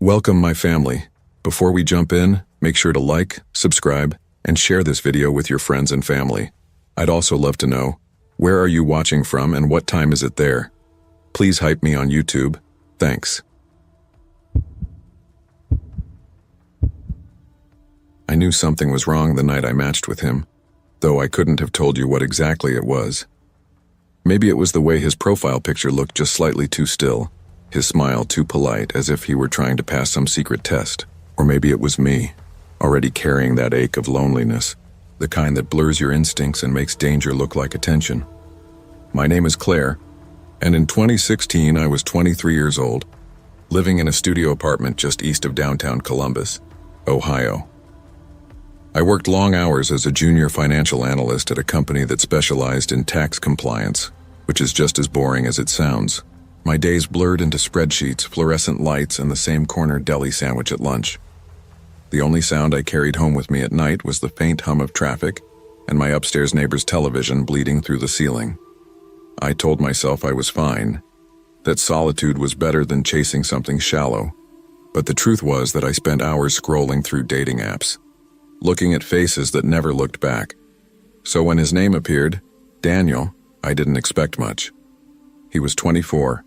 Welcome, my family. Before we jump in, make sure to like, subscribe, and share this video with your friends and family. I'd also love to know, where are you watching from and what time is it there? Please hype me on YouTube. Thanks. I knew something was wrong the night I matched with him, though I couldn't have told you what exactly it was. Maybe it was the way his profile picture looked just slightly too still, his smile too polite as if he were trying to pass some secret test. Or maybe it was me, already carrying that ache of loneliness, the kind that blurs your instincts and makes danger look like attention. My name is Claire, and in 2016 I was 23 years old, living in a studio apartment just east of downtown Columbus, Ohio. I worked long hours as a junior financial analyst at a company that specialized in tax compliance, which is just as boring as it sounds. My days blurred into spreadsheets, fluorescent lights, and the same corner deli sandwich at lunch. The only sound I carried home with me at night was the faint hum of traffic and my upstairs neighbor's television bleeding through the ceiling. I told myself I was fine, that solitude was better than chasing something shallow, but the truth was that I spent hours scrolling through dating apps, looking at faces that never looked back. So when his name appeared, Daniel, I didn't expect much. He was 24,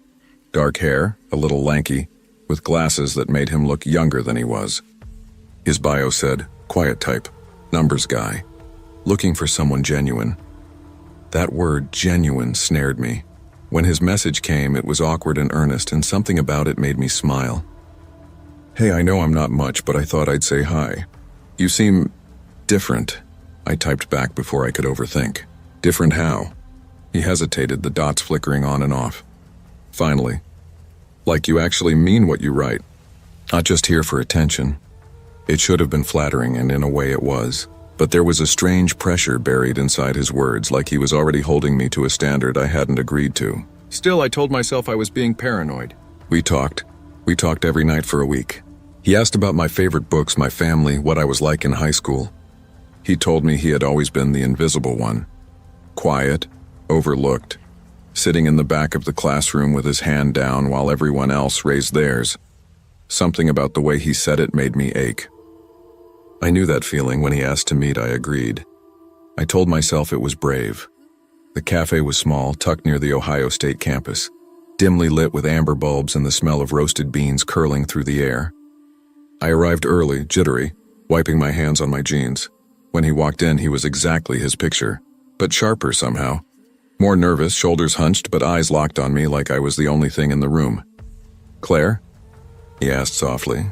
dark hair, a little lanky, with glasses that made him look younger than he was. His bio said, quiet type, numbers guy, looking for someone genuine. That word genuine snared me. When his message came, it was awkward and earnest, and something about it made me smile. Hey, I know I'm not much, but I thought I'd say hi. You seem different, I typed back before I could overthink. Different how? He hesitated, the dots flickering on and off. Finally, like you actually mean what you write, not just here for attention. It should have been flattering, and in a way it was, but there was a strange pressure buried inside his words, like he was already holding me to a standard I hadn't agreed to. Still, I told myself I was being paranoid. We talked every night for a week. He asked about my favorite books, my family, what I was like in high school. He told me he had always been the invisible one. Quiet, overlooked, sitting in the back of the classroom with his hand down while everyone else raised theirs. Something about the way he said it made me ache. I knew that feeling. When he asked to meet, I agreed. I told myself it was brave. The cafe was small, tucked near the Ohio State campus, dimly lit with amber bulbs and the smell of roasted beans curling through the air. I arrived early, jittery, wiping my hands on my jeans. When he walked in, he was exactly his picture, but sharper somehow. More nervous, shoulders hunched, but eyes locked on me like I was the only thing in the room. Claire? He asked softly.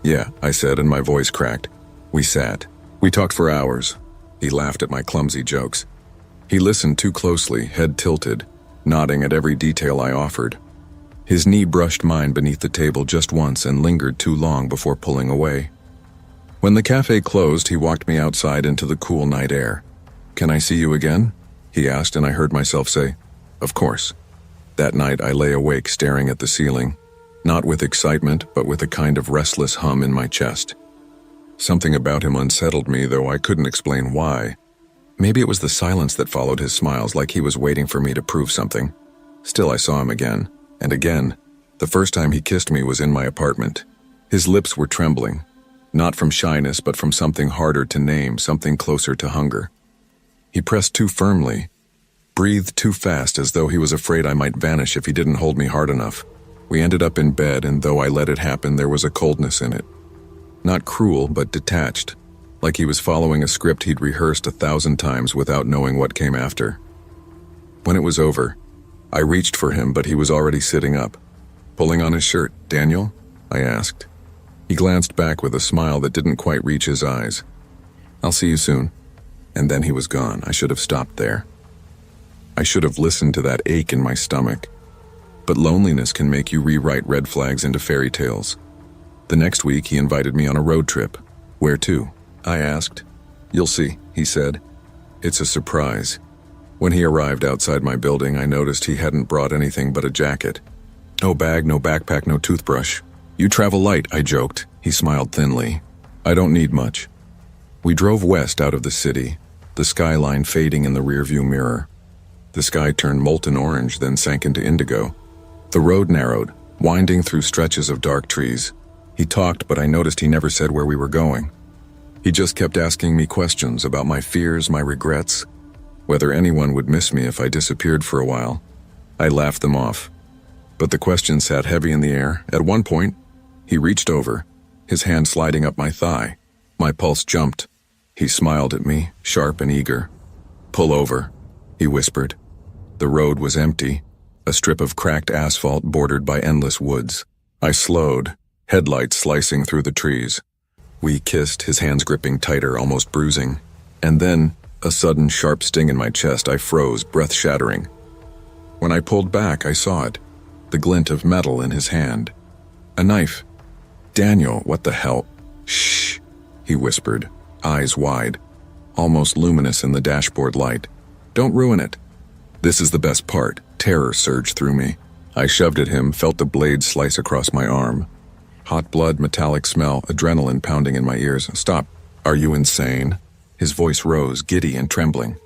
Yeah, I said, and my voice cracked. We sat. We talked for hours. He laughed at my clumsy jokes. He listened too closely, head tilted, nodding at every detail I offered. His knee brushed mine beneath the table just once and lingered too long before pulling away. When the cafe closed, he walked me outside into the cool night air. Can I see you again? He asked, and I heard myself say, of course. That night I lay awake staring at the ceiling, not with excitement, but with a kind of restless hum in my chest. Something about him unsettled me, though I couldn't explain why. Maybe it was the silence that followed his smiles, like he was waiting for me to prove something. Still, I saw him again, and again. The first time he kissed me was in my apartment. His lips were trembling, not from shyness, but from something harder to name, something closer to hunger. He pressed too firmly, breathed too fast, as though he was afraid I might vanish if he didn't hold me hard enough. We ended up in bed, and though I let it happen, there was a coldness in it. Not cruel, but detached, like he was following a script he'd rehearsed 1,000 times without knowing what came after. When it was over, I reached for him, but he was already sitting up, pulling on his shirt. Daniel? I asked. He glanced back with a smile that didn't quite reach his eyes. I'll see you soon. And then he was gone. I should have stopped there. I should have listened to that ache in my stomach. But loneliness can make you rewrite red flags into fairy tales. The next week, he invited me on a road trip. Where to? I asked. You'll see, he said. It's a surprise. When he arrived outside my building, I noticed he hadn't brought anything but a jacket. No bag, no backpack, no toothbrush. You travel light, I joked. He smiled thinly. I don't need much. We drove west out of the city, the skyline fading in the rearview mirror. The sky turned molten orange, then sank into indigo. The road narrowed, winding through stretches of dark trees. He talked, but I noticed he never said where we were going. He just kept asking me questions about my fears, my regrets, whether anyone would miss me if I disappeared for a while. I laughed them off, but the question sat heavy in the air. At one point, he reached over, his hand sliding up my thigh. My pulse jumped. He smiled at me, sharp and eager. "Pull over," he whispered. The road was empty, a strip of cracked asphalt bordered by endless woods. I slowed, headlights slicing through the trees. We kissed, his hands gripping tighter, almost bruising. And then, a sudden sharp sting in my chest. I froze, breath shattering. When I pulled back, I saw it, the glint of metal in his hand. A knife. "Daniel, what the hell?" "Shh," he whispered, eyes wide, almost luminous in the dashboard light. "Don't ruin it." This is the best part. Terror surged through me. I shoved at him, felt the blade slice across my arm. Hot blood, metallic smell, adrenaline pounding in my ears. "Stop. Are you insane?" His voice rose, giddy and trembling.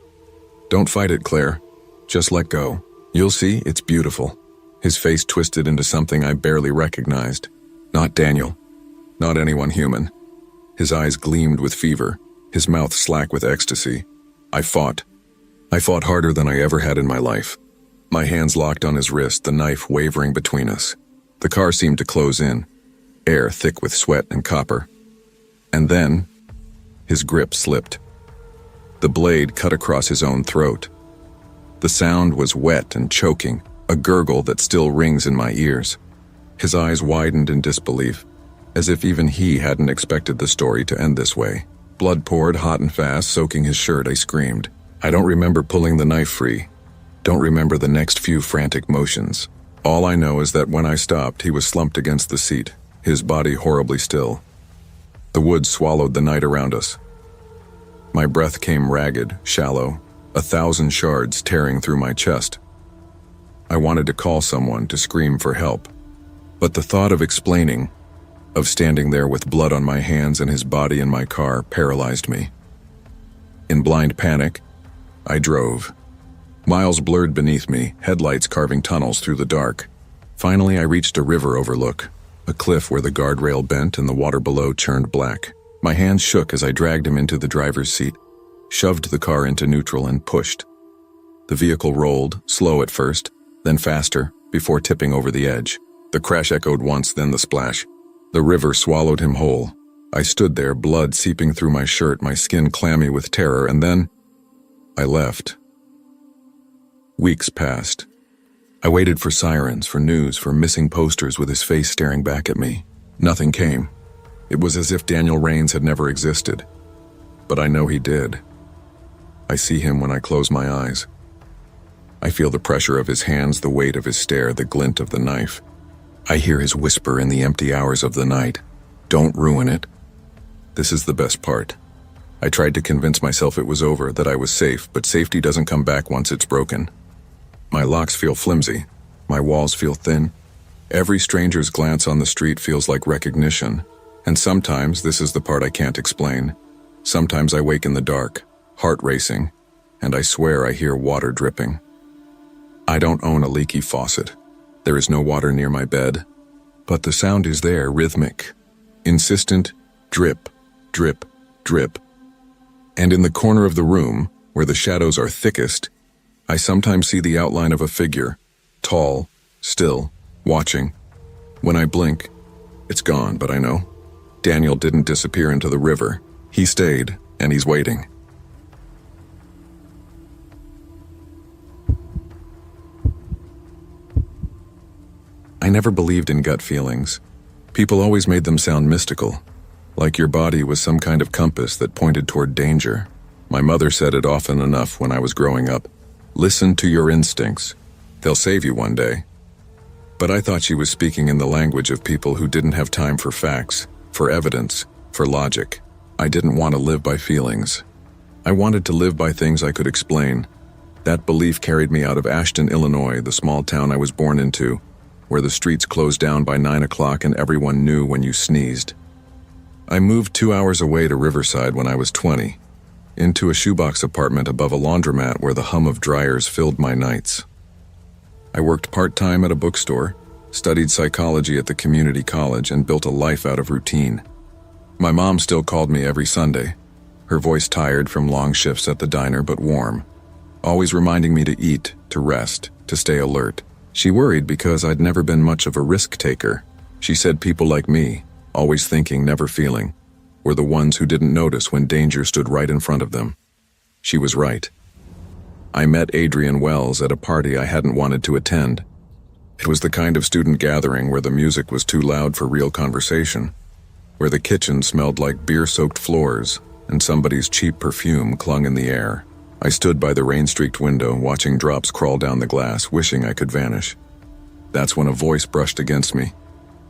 "Don't fight it, Claire. Just let go. You'll see, it's beautiful." His face twisted into something I barely recognized. Not Daniel. Not anyone human. His eyes gleamed with fever, his mouth slack with ecstasy. I fought. I fought harder than I ever had in my life. My hands locked on his wrist, the knife wavering between us. The car seemed to close in, air thick with sweat and copper. And then, his grip slipped. The blade cut across his own throat. The sound was wet and choking, a gurgle that still rings in my ears. His eyes widened in disbelief, as if even he hadn't expected the story to end this way. Blood poured hot and fast, soaking his shirt. I screamed. I don't remember pulling the knife free. Don't remember the next few frantic motions. All I know is that when I stopped, he was slumped against the seat, his body horribly still. The woods swallowed the night around us. My breath came ragged, shallow, 1,000 shards tearing through my chest. I wanted to call someone, to scream for help. But the thought of explaining, of standing there with blood on my hands and his body in my car, paralyzed me. In blind panic, I drove. Miles blurred beneath me, headlights carving tunnels through the dark. Finally, I reached a river overlook, a cliff where the guardrail bent and the water below churned black. My hands shook as I dragged him into the driver's seat, shoved the car into neutral and pushed. The vehicle rolled, slow at first, then faster, before tipping over the edge. The crash echoed once, then the splash. The river swallowed him whole. I stood there, blood seeping through my shirt, my skin clammy with terror, and then I left. Weeks passed. I waited for sirens, for news, for missing posters with his face staring back at me. Nothing came. It was as if Daniel Rains had never existed. But I know he did. I see him when I close my eyes. I feel the pressure of his hands, the weight of his stare, the glint of the knife. I hear his whisper in the empty hours of the night. Don't ruin it. This is the best part. I tried to convince myself it was over, that I was safe, but safety doesn't come back once it's broken. My locks feel flimsy. My walls feel thin. Every stranger's glance on the street feels like recognition. And sometimes, this is the part I can't explain, sometimes I wake in the dark, heart racing, and I swear I hear water dripping. I don't own a leaky faucet. There is no water near my bed. But the sound is there, rhythmic, insistent, drip, drip, drip. And in the corner of the room, where the shadows are thickest, I sometimes see the outline of a figure, tall, still, watching. When I blink, it's gone, but I know. Daniel didn't disappear into the river. He stayed, and he's waiting. I never believed in gut feelings. People always made them sound mystical, like your body was some kind of compass that pointed toward danger. My mother said it often enough when I was growing up. Listen to your instincts. They'll save you one day. But I thought she was speaking in the language of people who didn't have time for facts, for evidence, for logic. I didn't want to live by feelings. I wanted to live by things I could explain. That belief carried me out of Ashton, Illinois, the small town I was born into, where the streets closed down by 9 o'clock and everyone knew when you sneezed. I moved 2 hours away to Riverside when I was 20, into a shoebox apartment above a laundromat where the hum of dryers filled my nights. I worked part-time at a bookstore, studied psychology at the community college, and built a life out of routine. My mom still called me every Sunday, her voice tired from long shifts at the diner but warm, always reminding me to eat, to rest, to stay alert. She worried because I'd never been much of a risk taker. She said people like me, always thinking, never feeling, were the ones who didn't notice when danger stood right in front of them. She was right. I met Adrian Wells at a party I hadn't wanted to attend. It was the kind of student gathering where the music was too loud for real conversation, where the kitchen smelled like beer-soaked floors and somebody's cheap perfume clung in the air. I stood by the rain-streaked window, watching drops crawl down the glass, wishing I could vanish. That's when a voice brushed against me.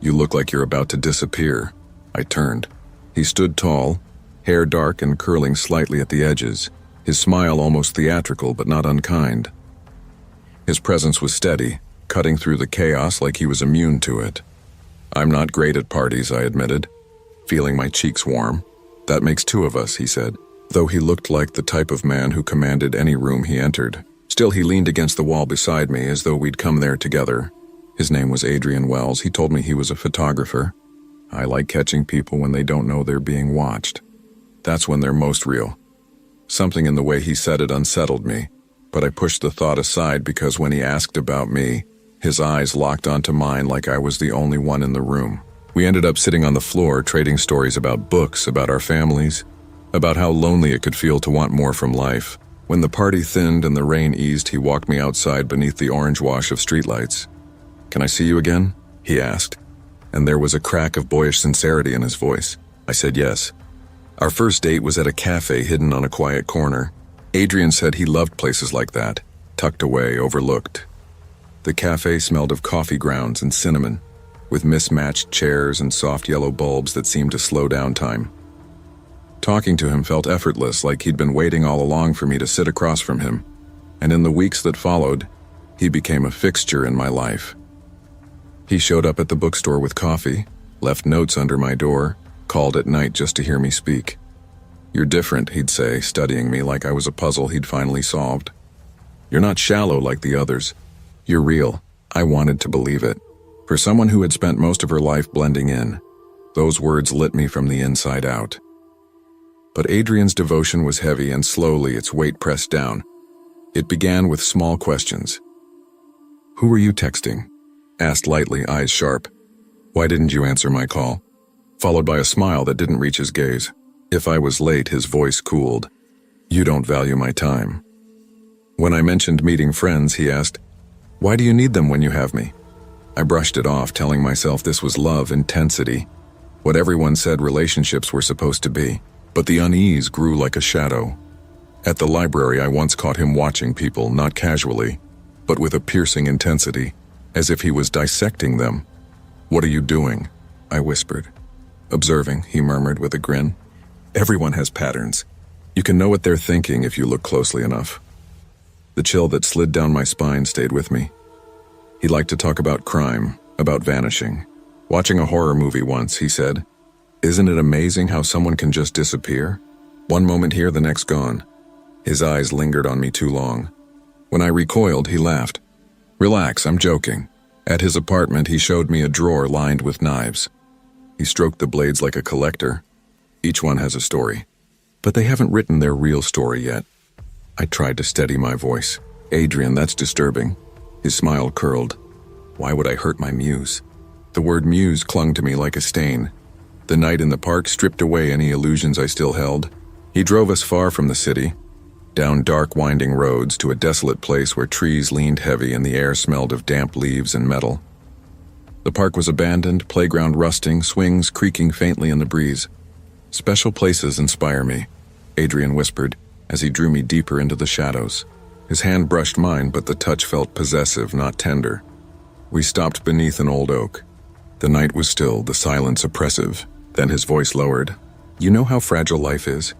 "You look like you're about to disappear." I turned. He stood tall, hair dark and curling slightly at the edges, his smile almost theatrical but not unkind. His presence was steady, cutting through the chaos like he was immune to it. "I'm not great at parties," I admitted, feeling my cheeks warm. "That makes two of us," he said, though he looked like the type of man who commanded any room he entered. Still, he leaned against the wall beside me as though we'd come there together. His name was Adrian Wells. He told me he was a photographer. I like catching people when they don't know they're being watched. That's when they're most real. Something in the way he said it unsettled me, but I pushed the thought aside because when he asked about me, his eyes locked onto mine like I was the only one in the room. We ended up sitting on the floor, trading stories about books, about our families, about how lonely it could feel to want more from life. When the party thinned and the rain eased, he walked me outside beneath the orange wash of streetlights. "Can I see you again?" he asked, and there was a crack of boyish sincerity in his voice. I said yes. Our first date was at a cafe hidden on a quiet corner. Adrian said he loved places like that, tucked away, overlooked. The cafe smelled of coffee grounds and cinnamon, with mismatched chairs and soft yellow bulbs that seemed to slow down time. Talking to him felt effortless, like he'd been waiting all along for me to sit across from him, and in the weeks that followed, he became a fixture in my life. He showed up at the bookstore with coffee, left notes under my door, called at night just to hear me speak. "You're different," he'd say, studying me like I was a puzzle he'd finally solved. "You're not shallow like the others. You're real." I wanted to believe it. For someone who had spent most of her life blending in, those words lit me from the inside out. But Adrian's devotion was heavy, and slowly its weight pressed down. It began with small questions. "Who were you texting?" asked lightly, eyes sharp. "Why didn't you answer my call?" Followed by a smile that didn't reach his gaze. If I was late, his voice cooled. "You don't value my time." When I mentioned meeting friends, he asked, "Why do you need them when you have me?" I brushed it off, telling myself this was love, intensity, what everyone said relationships were supposed to be. But the unease grew like a shadow. At the library, I once caught him watching people, not casually, but with a piercing intensity, as if he was dissecting them. "What are you doing?" I whispered. "Observing," he murmured with a grin. "Everyone has patterns. You can know what they're thinking if you look closely enough." The chill that slid down my spine stayed with me. He liked to talk about crime, about vanishing. Watching a horror movie once, he said, "Isn't it amazing how someone can just disappear? One moment here, the next gone." His eyes lingered on me too long. When I recoiled, he laughed. "Relax, I'm joking." At his apartment, he showed me a drawer lined with knives. He stroked the blades like a collector. Each one has a story, but they haven't written their real story yet. I tried to steady my voice. "Adrian, that's disturbing." His smile curled. Why would I hurt my muse? The word muse clung to me like a stain. The night in the park stripped away any illusions I still held. He drove us far from the city, down dark winding roads to a desolate place where trees leaned heavy and the air smelled of damp leaves and metal. The park was abandoned, playground rusting, swings creaking faintly in the breeze. "Special places inspire me," Adrian whispered, as he drew me deeper into the shadows. His hand brushed mine, but the touch felt possessive, not tender. We stopped beneath an old oak. The night was still, the silence oppressive. Then his voice lowered. "You know how fragile life is?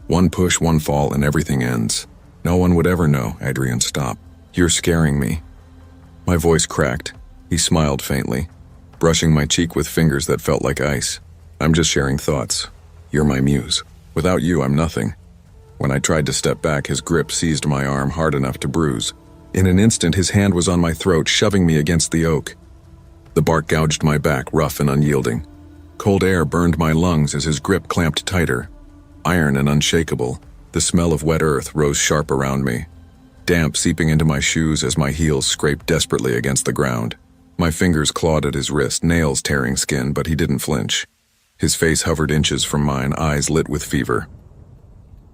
One push, one fall, and everything ends. No one would ever know." Adrian stopped. "You're scaring me." My voice cracked. He smiled faintly, brushing my cheek with fingers that felt like ice. "I'm just sharing thoughts. You're my muse. Without you, I'm nothing." When I tried to step back, his grip seized my arm hard enough to bruise. In an instant, his hand was on my throat, shoving me against the oak. The bark gouged my back, rough and unyielding. Cold air burned my lungs as his grip clamped tighter. Iron and unshakable, the smell of wet earth rose sharp around me, damp seeping into my shoes as my heels scraped desperately against the ground. My fingers clawed at his wrist, nails tearing skin, but he didn't flinch. His face hovered inches from mine, eyes lit with fever.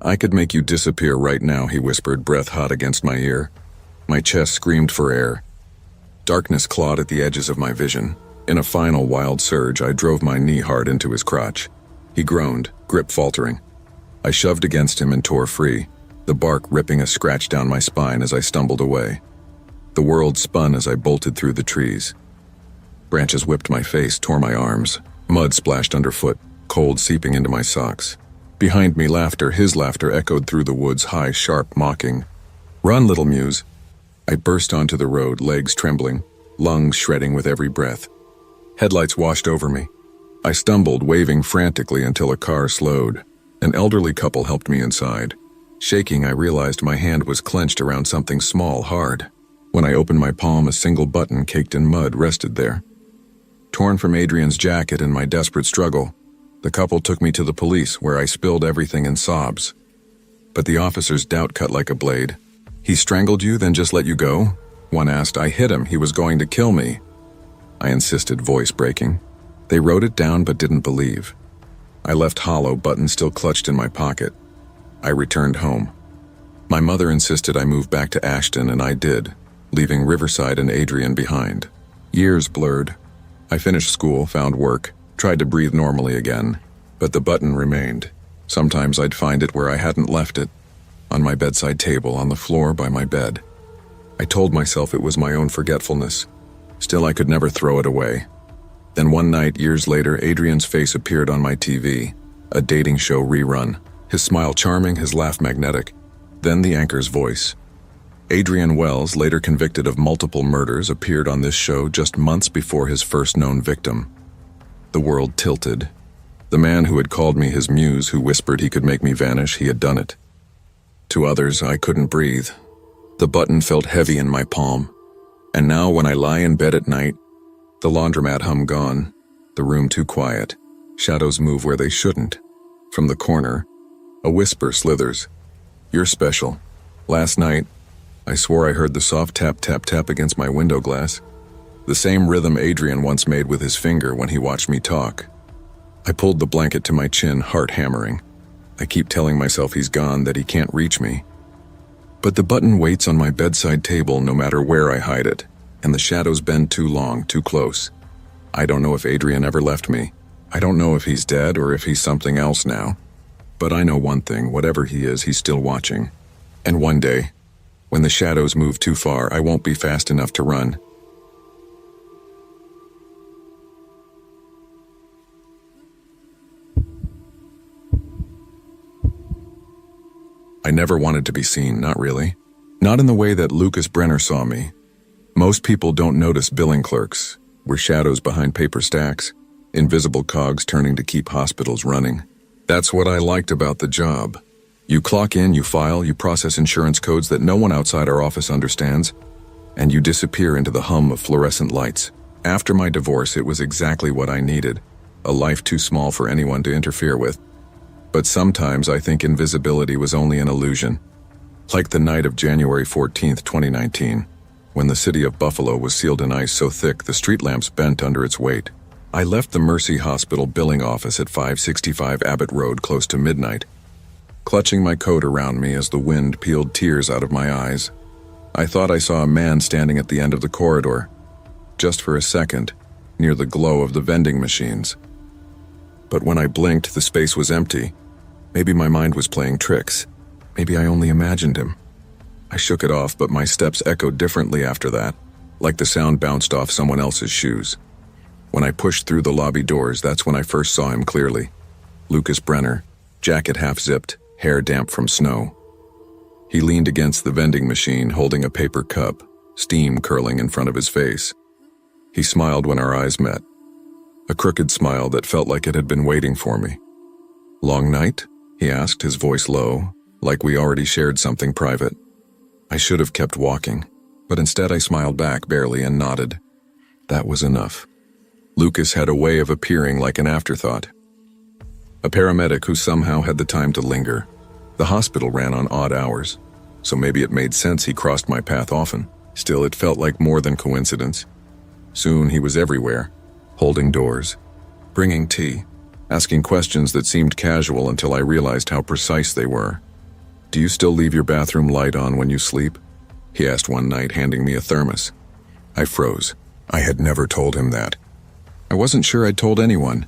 "I could make you disappear right now," he whispered, breath hot against my ear. My chest screamed for air. Darkness clawed at the edges of my vision. In a final wild surge, I drove my knee hard into his crotch. He groaned, grip faltering. I shoved against him and tore free, the bark ripping a scratch down my spine as I stumbled away. The world spun as I bolted through the trees. Branches whipped my face, tore my arms. Mud splashed underfoot, cold seeping into my socks. Behind me, laughter, his laughter, echoed through the woods, high, sharp, mocking. "Run, little Muse." I burst onto the road, legs trembling, lungs shredding with every breath. Headlights washed over me. I stumbled, waving frantically until a car slowed. An elderly couple helped me inside. Shaking, I realized my hand was clenched around something small, hard. When I opened my palm, a single button caked in mud rested there. Torn from Adrian's jacket in my desperate struggle, the couple took me to the police, where I spilled everything in sobs. But the officer's doubt cut like a blade. "He strangled you, then just let you go?" one asked. "I hit him. He was going to kill me." I insisted, voice breaking. They wrote it down but didn't believe. I left hollow, button still clutched in my pocket. I returned home. My mother insisted I move back to Ashton, and I did, leaving Riverside and Adrian behind. Years blurred. I finished school, found work, tried to breathe normally again, but the button remained. Sometimes I'd find it where I hadn't left it, on my bedside table, on the floor by my bed. I told myself it was my own forgetfulness. Still, I could never throw it away. Then one night, years later, Adrian's face appeared on my TV, a dating show rerun. His smile charming, his laugh magnetic. Then the anchor's voice. Adrian Wells, later convicted of multiple murders, appeared on this show just months before his first known victim. The world tilted. The man who had called me his muse, who whispered he could make me vanish, he had done it. To others, I couldn't breathe. The button felt heavy in my palm. And now when I lie in bed at night, the laundromat hum gone, the room too quiet, shadows move where they shouldn't. From the corner, a whisper slithers. "You're special." Last night, I swore I heard the soft tap tap tap against my window glass. The same rhythm Adrian once made with his finger when he watched me talk. I pulled the blanket to my chin, heart hammering. I keep telling myself he's gone, that he can't reach me. But the button waits on my bedside table no matter where I hide it, and the shadows bend too long, too close. I don't know if Adrian ever left me. I don't know if he's dead or if he's something else now. But I know one thing, whatever he is, he's still watching. And one day, when the shadows move too far, I won't be fast enough to run. I never wanted to be seen, not really. Not in the way that Lucas Brenner saw me. Most people don't notice billing clerks. We're shadows behind paper stacks, invisible cogs turning to keep hospitals running. That's what I liked about the job. You clock in, you file, you process insurance codes that no one outside our office understands, and you disappear into the hum of fluorescent lights. After my divorce, it was exactly what I needed, a life too small for anyone to interfere with. But sometimes I think invisibility was only an illusion. Like the night of January 14th, 2019, when the city of Buffalo was sealed in ice so thick the street lamps bent under its weight. I left the Mercy Hospital billing office at 565 Abbott Road close to midnight, clutching my coat around me as the wind peeled tears out of my eyes. I thought I saw a man standing at the end of the corridor, just for a second, near the glow of the vending machines. But when I blinked, the space was empty. Maybe my mind was playing tricks. Maybe I only imagined him. I shook it off, but my steps echoed differently after that, like the sound bounced off someone else's shoes. When I pushed through the lobby doors, that's when I first saw him clearly. Lucas Brenner, jacket half-zipped, hair damp from snow. He leaned against the vending machine, holding a paper cup, steam curling in front of his face. He smiled when our eyes met. A crooked smile that felt like it had been waiting for me. "Long night?" he asked, his voice low, like we already shared something private. I should have kept walking, but instead I smiled back barely and nodded. That was enough. Lucas had a way of appearing like an afterthought. A paramedic who somehow had the time to linger. The hospital ran on odd hours, so maybe it made sense he crossed my path often. Still, it felt like more than coincidence. Soon he was everywhere, holding doors, bringing tea, asking questions that seemed casual until I realized how precise they were. "Do you still leave your bathroom light on when you sleep?" he asked one night, handing me a thermos. I froze. I had never told him that. I wasn't sure I'd told anyone.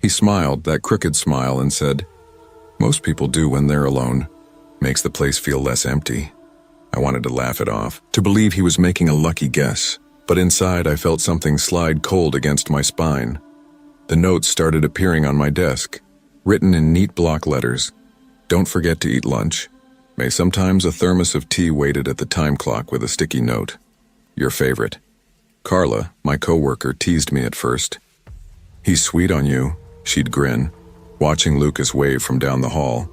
He smiled, that crooked smile, and said, "Most people do when they're alone. Makes the place feel less empty." I wanted to laugh it off, to believe he was making a lucky guess, but inside I felt something slide cold against my spine. The notes started appearing on my desk, written in neat block letters. "Don't forget to eat lunch. May sometimes a thermos of tea waited at the time clock with a sticky note. Your favorite. Carla, my coworker, teased me at first. He's sweet on you," she'd grin, watching Lucas wave from down the hall.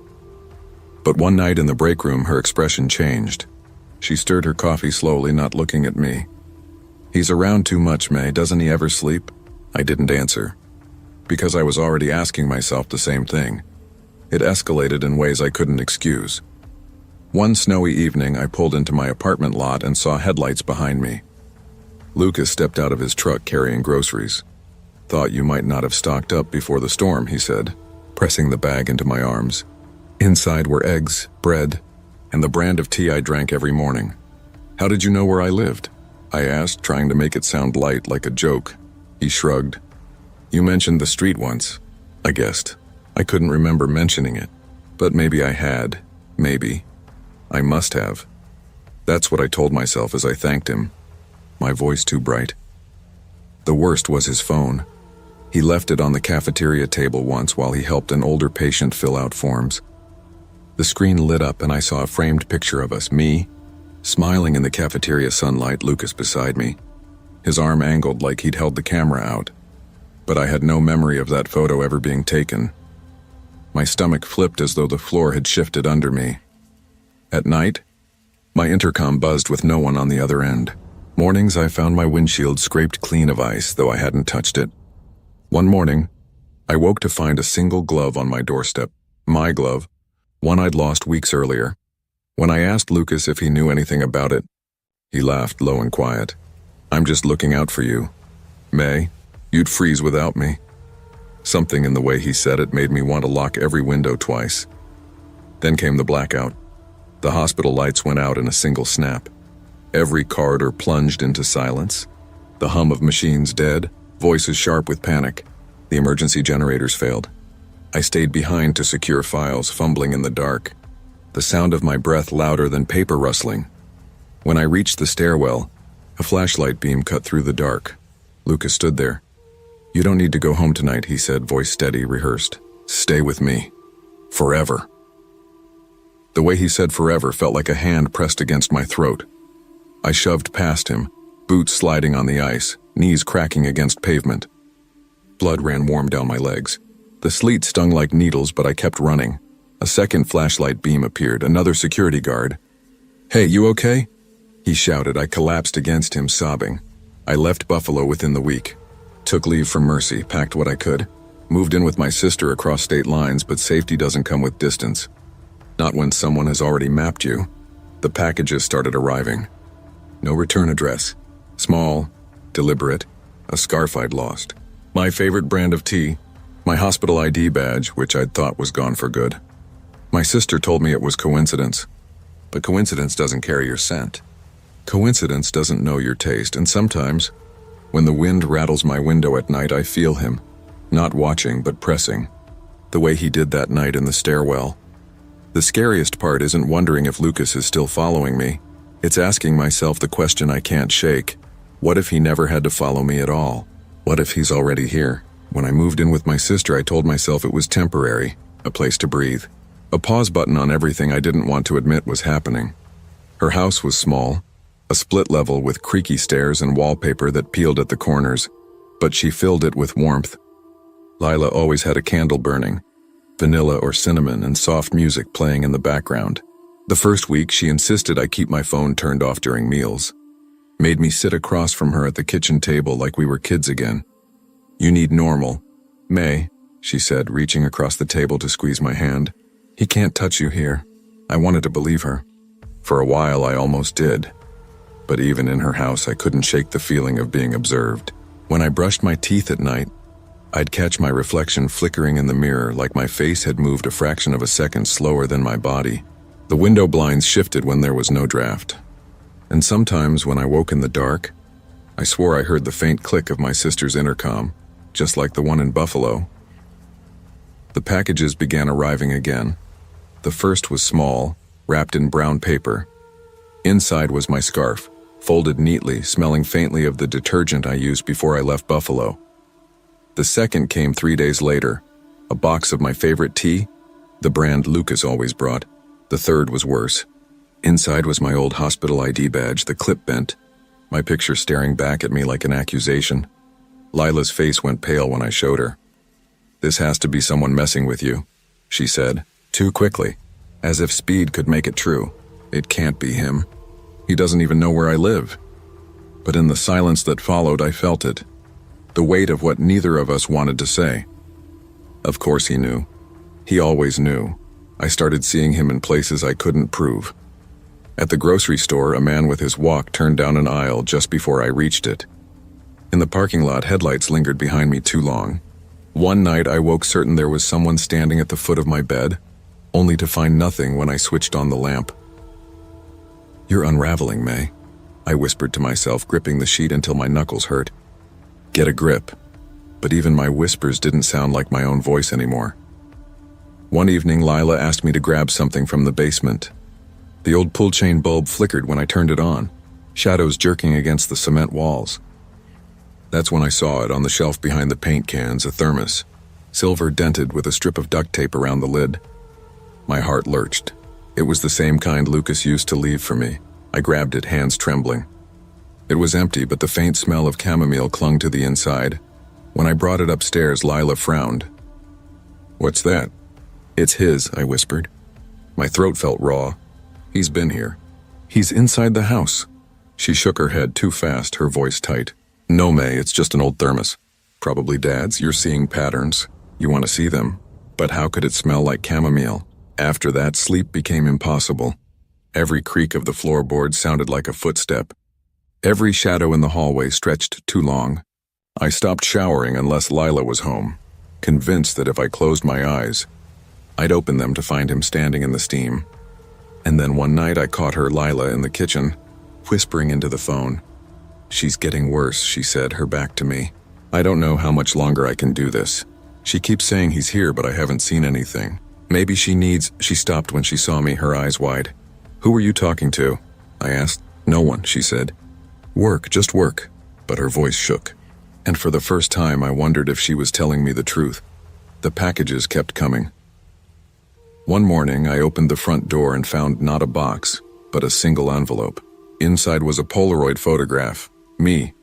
But one night in the break room, her expression changed. She stirred her coffee slowly, not looking at me. "He's around too much, May. Doesn't he ever sleep?" I didn't answer, because I was already asking myself the same thing. It escalated in ways I couldn't excuse. One snowy evening, I pulled into my apartment lot and saw headlights behind me. Lucas stepped out of his truck carrying groceries. "Thought you might not have stocked up before the storm," he said, pressing the bag into my arms. Inside were eggs, bread, and the brand of tea I drank every morning. "How did you know where I lived?" I asked, trying to make it sound light, like a joke. He shrugged. "You mentioned the street once," I guessed. I couldn't remember mentioning it, but maybe I had. Maybe. I must have. That's what I told myself as I thanked him. My voice too bright. The worst was his phone. He left it on the cafeteria table once while he helped an older patient fill out forms. The screen lit up and I saw a framed picture of us, me, smiling in the cafeteria sunlight, Lucas beside me, his arm angled like he'd held the camera out. But I had no memory of that photo ever being taken. My stomach flipped as though the floor had shifted under me. At night, my intercom buzzed with no one on the other end. Mornings, I found my windshield scraped clean of ice, though I hadn't touched it. One morning, I woke to find a single glove on my doorstep. My glove, one I'd lost weeks earlier. When I asked Lucas if he knew anything about it, he laughed low and quiet. "I'm just looking out for you. May, you'd freeze without me." Something in the way he said it made me want to lock every window twice. Then came the blackout. The hospital lights went out in a single snap. Every corridor plunged into silence. The hum of machines dead, voices sharp with panic. The emergency generators failed. I stayed behind to secure files, fumbling in the dark. The sound of my breath louder than paper rustling. When I reached the stairwell, a flashlight beam cut through the dark. Lucas stood there. "You don't need to go home tonight," he said, voice steady, rehearsed. "Stay with me. Forever." The way he said forever felt like a hand pressed against my throat. I shoved past him, boots sliding on the ice, knees cracking against pavement. Blood ran warm down my legs. The sleet stung like needles, but I kept running. A second flashlight beam appeared, another security guard. "Hey, you okay?" he shouted. I collapsed against him, sobbing. I left Buffalo within the week. Took leave from Mercy, packed what I could. Moved in with my sister across state lines, but safety doesn't come with distance. Not when someone has already mapped you. The packages started arriving. No return address. Small, deliberate, a scarf I'd lost. My favorite brand of tea, my hospital ID badge, which I'd thought was gone for good. My sister told me it was coincidence. But coincidence doesn't carry your scent. Coincidence doesn't know your taste, and sometimes, when the wind rattles my window at night, I feel him, not watching but pressing, the way he did that night in the stairwell. The scariest part isn't wondering if Lucas is still following me. It's asking myself the question I can't shake. What if he never had to follow me at all? What if he's already here? When I moved in with my sister, I told myself it was temporary, a place to breathe. A pause button on everything I didn't want to admit was happening. Her house was small, a split level with creaky stairs and wallpaper that peeled at the corners, but she filled it with warmth. Lila always had a candle burning, vanilla or cinnamon, and soft music playing in the background. The first week, she insisted I keep my phone turned off during meals. Made me sit across from her at the kitchen table like we were kids again. You need normal. May, she said, reaching across the table to squeeze my hand. He can't touch you here. I wanted to believe her. For a while, I almost did. But even in her house, I couldn't shake the feeling of being observed. When I brushed my teeth at night, I'd catch my reflection flickering in the mirror like my face had moved a fraction of a second slower than my body. The window blinds shifted when there was no draft. And sometimes when I woke in the dark, I swore I heard the faint click of my sister's intercom, just like the one in Buffalo. The packages began arriving again. The first was small, wrapped in brown paper. Inside was my scarf, folded neatly, smelling faintly of the detergent I used before I left Buffalo. The second came 3 days later, a box of my favorite tea, the brand Lucas always brought. The third was worse. Inside was my old hospital ID badge, the clip bent, my picture staring back at me like an accusation. Lila's face went pale when I showed her. "This has to be someone messing with you," she said, too quickly, as if speed could make it true. "It can't be him. He doesn't even know where I live." But in the silence that followed, I felt it. The weight of what neither of us wanted to say. Of course he knew. He always knew. I started seeing him in places I couldn't prove. At the grocery store, a man with his walk turned down an aisle just before I reached it. In the parking lot, headlights lingered behind me too long. One night, I woke certain there was someone standing at the foot of my bed, only to find nothing when I switched on the lamp. "You're unraveling, May," I whispered to myself, gripping the sheet until my knuckles hurt. Get a grip. But even my whispers didn't sound like my own voice anymore. One evening, Lila asked me to grab something from the basement. The old pull-chain bulb flickered when I turned it on, shadows jerking against the cement walls. That's when I saw it on the shelf behind the paint cans, a thermos, silver dented with a strip of duct tape around the lid. My heart lurched. It was the same kind Lucas used to leave for me. I grabbed it, hands trembling. It was empty, but the faint smell of chamomile clung to the inside. When I brought it upstairs, Lila frowned. "What's that?" "It's his," I whispered. My throat felt raw. "He's been here. He's inside the house." She shook her head too fast, her voice tight. "No, May, it's just an old thermos. Probably Dad's. You're seeing patterns. You want to see them. But how could it smell like chamomile?" After that, sleep became impossible. Every creak of the floorboard sounded like a footstep. Every shadow in the hallway stretched too long. I stopped showering unless Lila was home, convinced that if I closed my eyes, I'd open them to find him standing in the steam. And then one night I caught her, Lila, in the kitchen, whispering into the phone. "She's getting worse," she said, her back to me. "I don't know how much longer I can do this. She keeps saying he's here, but I haven't seen anything. Maybe she needs—" She stopped when she saw me, her eyes wide. "Who were you talking to?" I asked. "No one," she said. "Work, just work." But her voice shook. And for the first time, I wondered if she was telling me the truth. The packages kept coming. One morning, I opened the front door and found not a box, but a single envelope. Inside was a Polaroid photograph. Me,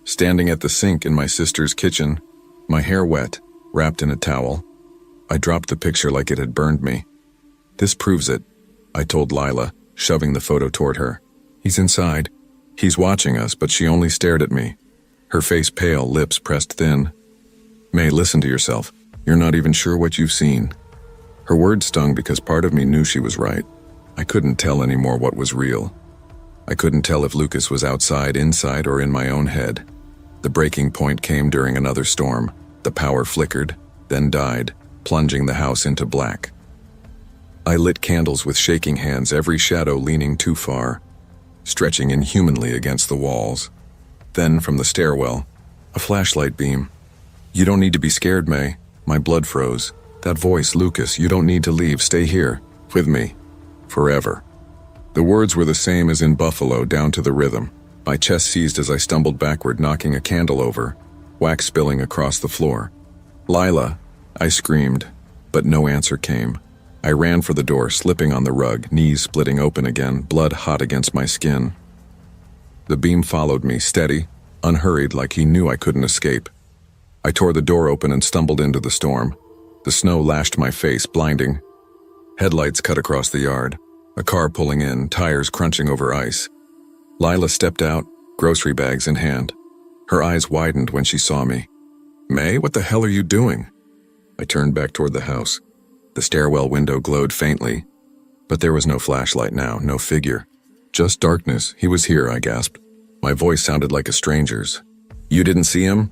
standing at the sink in my sister's kitchen, my hair wet, wrapped in a towel. I dropped the picture like it had burned me. "This proves it," I told Lila, shoving the photo toward her. "He's inside. He's watching us," but she only stared at me, her face pale, lips pressed thin. "May, listen to yourself. You're not even sure what you've seen." Her words stung because part of me knew she was right. I couldn't tell anymore what was real. I couldn't tell if Lucas was outside, inside, or in my own head. The breaking point came during another storm. The power flickered, then died, plunging the house into black. I lit candles with shaking hands, every shadow leaning too far, stretching inhumanly against the walls. Then, from the stairwell, a flashlight beam. "You don't need to be scared, May." My blood froze. That voice, "Lucas, you don't need to leave. Stay here, with me, forever." The words were the same as in Buffalo, down to the rhythm. My chest seized as I stumbled backward, knocking a candle over, wax spilling across the floor. "Lila," I screamed, but no answer came. I ran for the door, slipping on the rug, knees splitting open again, blood hot against my skin. The beam followed me, steady, unhurried, like he knew I couldn't escape. I tore the door open and stumbled into the storm. The snow lashed my face, blinding. Headlights cut across the yard, a car pulling in, tires crunching over ice. Lila stepped out, grocery bags in hand. Her eyes widened when she saw me. May, what the hell are you doing? I turned back toward the house. The stairwell window glowed faintly, but there was no flashlight now, no figure. Just darkness. He was here, I gasped. My voice sounded like a stranger's. You didn't see him?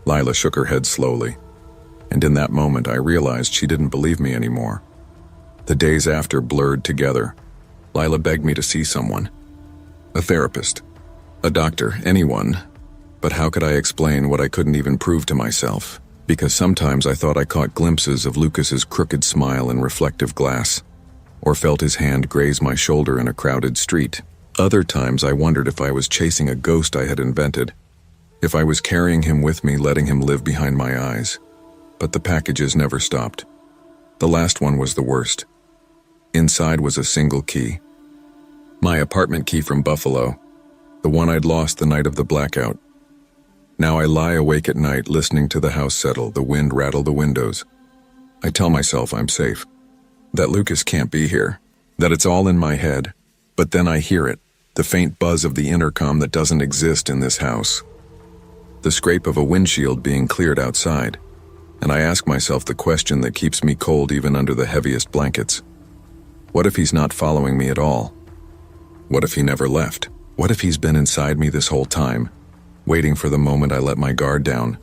Lila shook her head slowly, and in that moment I realized she didn't believe me anymore. The days after blurred together. Lila begged me to see someone. A therapist. A doctor, anyone. But how could I explain what I couldn't even prove to myself? Because sometimes I thought I caught glimpses of Lucas's crooked smile in reflective glass, or felt his hand graze my shoulder in a crowded street. Other times I wondered if I was chasing a ghost I had invented, if I was carrying him with me, letting him live behind my eyes. But the packages never stopped. The last one was the worst. Inside was a single key. My apartment key from Buffalo, the one I'd lost the night of the blackout. Now I lie awake at night listening to the house settle, the wind rattle the windows. I tell myself I'm safe, that Lucas can't be here, that it's all in my head. But then I hear it, the faint buzz of the intercom that doesn't exist in this house. The scrape of a windshield being cleared outside, and I ask myself the question that keeps me cold even under the heaviest blankets. What if he's not following me at all? What if he never left? What if he's been inside me this whole time, waiting for the moment I let my guard down?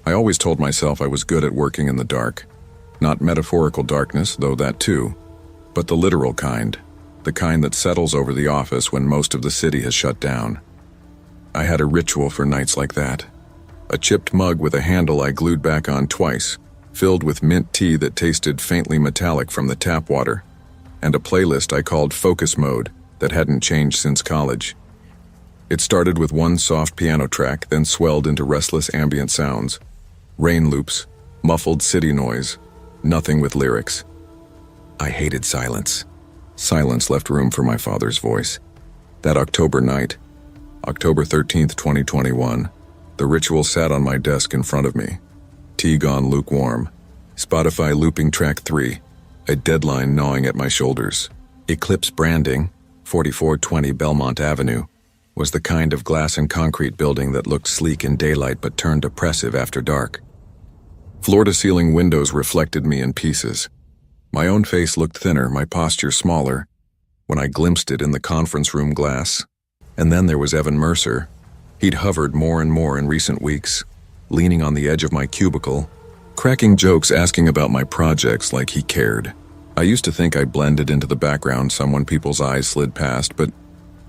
I always told myself I was good at working in the dark. Not metaphorical darkness, though that too, but the literal kind, the kind that settles over the office when most of the city has shut down. I had a ritual for nights like that. A chipped mug with a handle I glued back on twice, filled with mint tea that tasted faintly metallic from the tap water, and a playlist I called Focus Mode that hadn't changed since college. It started with one soft piano track, then swelled into restless ambient sounds. Rain loops, muffled city noise, nothing with lyrics. I hated silence. Silence left room for my father's voice. That October night, October 13th, 2021, the ritual sat on my desk in front of me. Tea gone lukewarm. Spotify looping track 3, a deadline gnawing at my shoulders. Eclipse branding, 4420 Belmont Avenue, was the kind of glass and concrete building that looked sleek in daylight but turned oppressive after dark. Floor-to-ceiling windows reflected me in pieces. My own face looked thinner, my posture smaller, when I glimpsed it in the conference room glass. And then there was Evan Mercer. He'd hovered more and more in recent weeks, leaning on the edge of my cubicle, cracking jokes asking about my projects like he cared. I used to think I blended into the background someone people's eyes slid past, but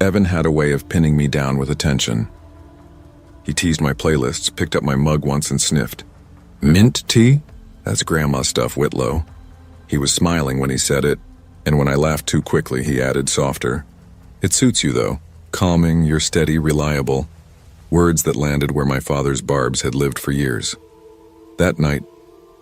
Evan had a way of pinning me down with attention. He teased my playlists, picked up my mug once and sniffed. Mint tea? That's grandma stuff, Whitlow. He was smiling when he said it, and when I laughed too quickly, he added softer. It suits you, though. Calming, you're steady, reliable. Words that landed where my father's barbs had lived for years. That night,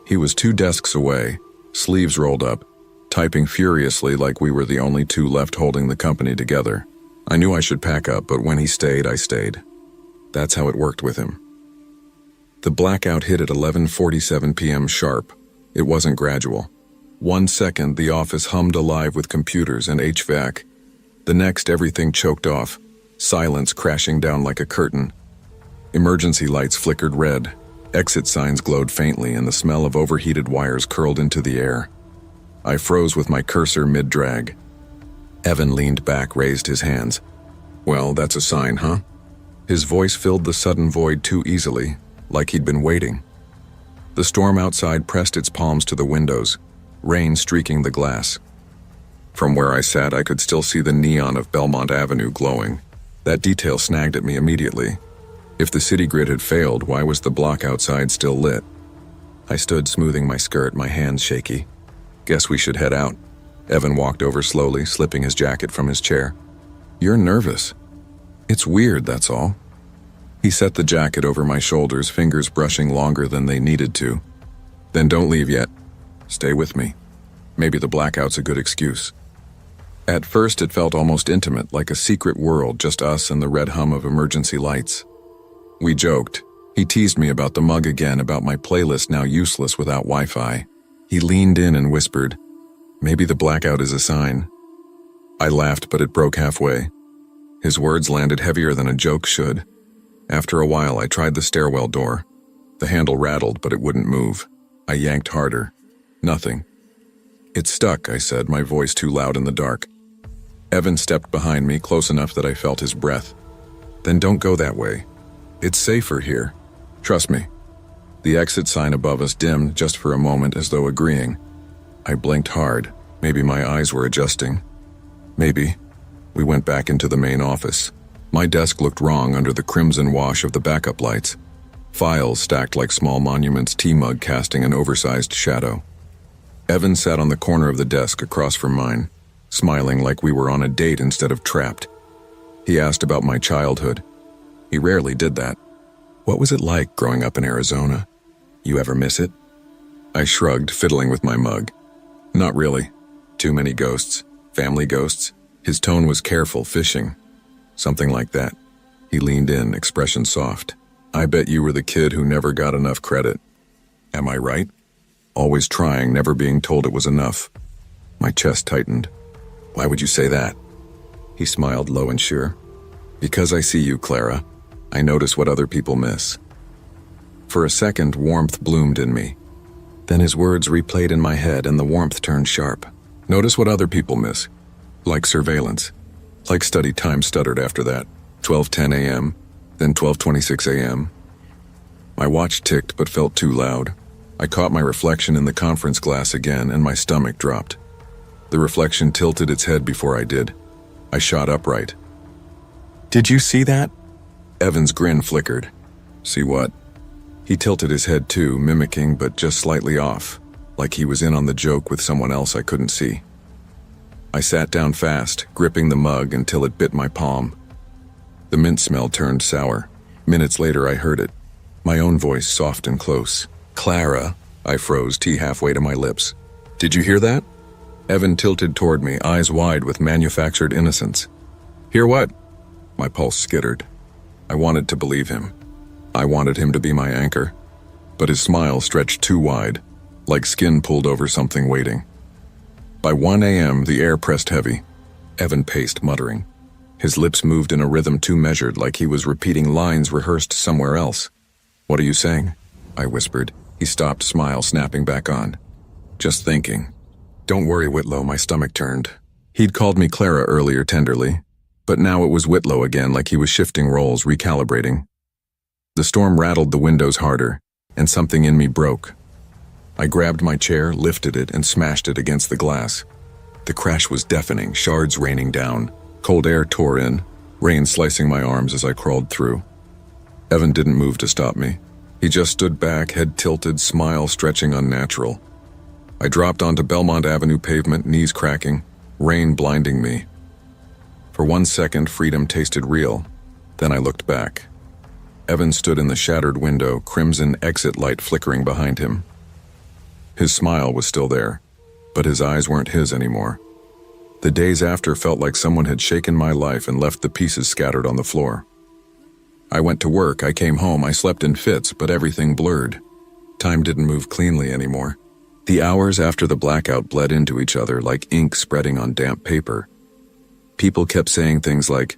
he was 2 desks away, sleeves rolled up, typing furiously like we were the only 2 left holding the company together. I knew I should pack up, but when he stayed, I stayed. That's how it worked with him. The blackout hit at 11:47 p.m. sharp. It wasn't gradual. 1 second, the office hummed alive with computers and HVAC. The next, everything choked off, silence crashing down like a curtain. Emergency lights flickered red, exit signs glowed faintly, and the smell of overheated wires curled into the air. I froze with my cursor mid-drag. Evan leaned back, raised his hands. Well, that's a sign, huh? His voice filled the sudden void too easily, like he'd been waiting. The storm outside pressed its palms to the windows, rain streaking the glass. From where I sat, I could still see the neon of Belmont Avenue glowing. That detail snagged at me immediately. If the city grid had failed, why was the block outside still lit? I stood smoothing my skirt, my hands shaky. Guess we should head out. Evan walked over slowly, slipping his jacket from his chair. You're nervous. It's weird, that's all. He set the jacket over my shoulders, fingers brushing longer than they needed to. Then don't leave yet. Stay with me. Maybe the blackout's a good excuse. At first it felt almost intimate, like a secret world, just us and the red hum of emergency lights. We joked. He teased me about the mug again, about my playlist now useless without Wi-Fi. He leaned in and whispered, maybe the blackout is a sign. I laughed, but it broke halfway. His words landed heavier than a joke should. After a while, I tried the stairwell door. The handle rattled, but it wouldn't move. I yanked harder. Nothing. "It's stuck," I said, my voice too loud in the dark. Evan stepped behind me, close enough that I felt his breath. "Then don't go that way. It's safer here. Trust me." The exit sign above us dimmed just for a moment, as though agreeing. I blinked hard. Maybe my eyes were adjusting. Maybe. We went back into the main office. My desk looked wrong under the crimson wash of the backup lights. Files stacked like small monuments, tea mug casting an oversized shadow. Evan sat on the corner of the desk across from mine, smiling like we were on a date instead of trapped. He asked about my childhood. He rarely did that. "What was it like growing up in Arizona? You ever miss it?" I shrugged, fiddling with my mug. "Not really. Too many ghosts. Family ghosts." His tone was careful, fishing. Something like that. He leaned in, expression soft. "I bet you were the kid who never got enough credit. Am I right? Always trying, never being told it was enough." My chest tightened. "Why would you say that?" He smiled, low and sure. "Because I see you, Clara. I notice what other people miss." For a second, warmth bloomed in me. Then his words replayed in my head and the warmth turned sharp. "Notice what other people miss. Like surveillance. Like study time," stuttered after that. 12:10 a.m., then 12:26 a.m. My watch ticked but felt too loud. I caught my reflection in the conference glass again and my stomach dropped. The reflection tilted its head before I did. I shot upright. "Did you see that?" Evan's grin flickered. "See what?" He tilted his head too, mimicking but just slightly off, like he was in on the joke with someone else I couldn't see. I sat down fast, gripping the mug until it bit my palm. The mint smell turned sour. Minutes later I heard it. My own voice, soft and close. "Clara." I froze, tea halfway to my lips. "Did you hear that?" Evan tilted toward me, eyes wide with manufactured innocence. "Hear what?" My pulse skittered. I wanted to believe him. I wanted him to be my anchor. But his smile stretched too wide, like skin pulled over something waiting. By 1 a.m., the air pressed heavy. Evan paced, muttering. His lips moved in a rhythm too measured, like he was repeating lines rehearsed somewhere else. "What are you saying?" I whispered. He stopped, smile snapping back on. "Just thinking." "Don't worry, Whitlow," my stomach turned. He'd called me Clara earlier tenderly, but now it was Whitlow again, like he was shifting roles, recalibrating. The storm rattled the windows harder, and something in me broke. I grabbed my chair, lifted it, and smashed it against the glass. The crash was deafening, shards raining down. Cold air tore in, rain slicing my arms as I crawled through. Evan didn't move to stop me. He just stood back, head tilted, smile stretching unnatural. I dropped onto Belmont Avenue pavement, knees cracking, rain blinding me. For 1 second, freedom tasted real. Then I looked back. Evan stood in the shattered window, crimson exit light flickering behind him. His smile was still there, but his eyes weren't his anymore. The days after felt like someone had shaken my life and left the pieces scattered on the floor. I went to work, I came home, I slept in fits, but everything blurred. Time didn't move cleanly anymore. The hours after the blackout bled into each other like ink spreading on damp paper. People kept saying things like,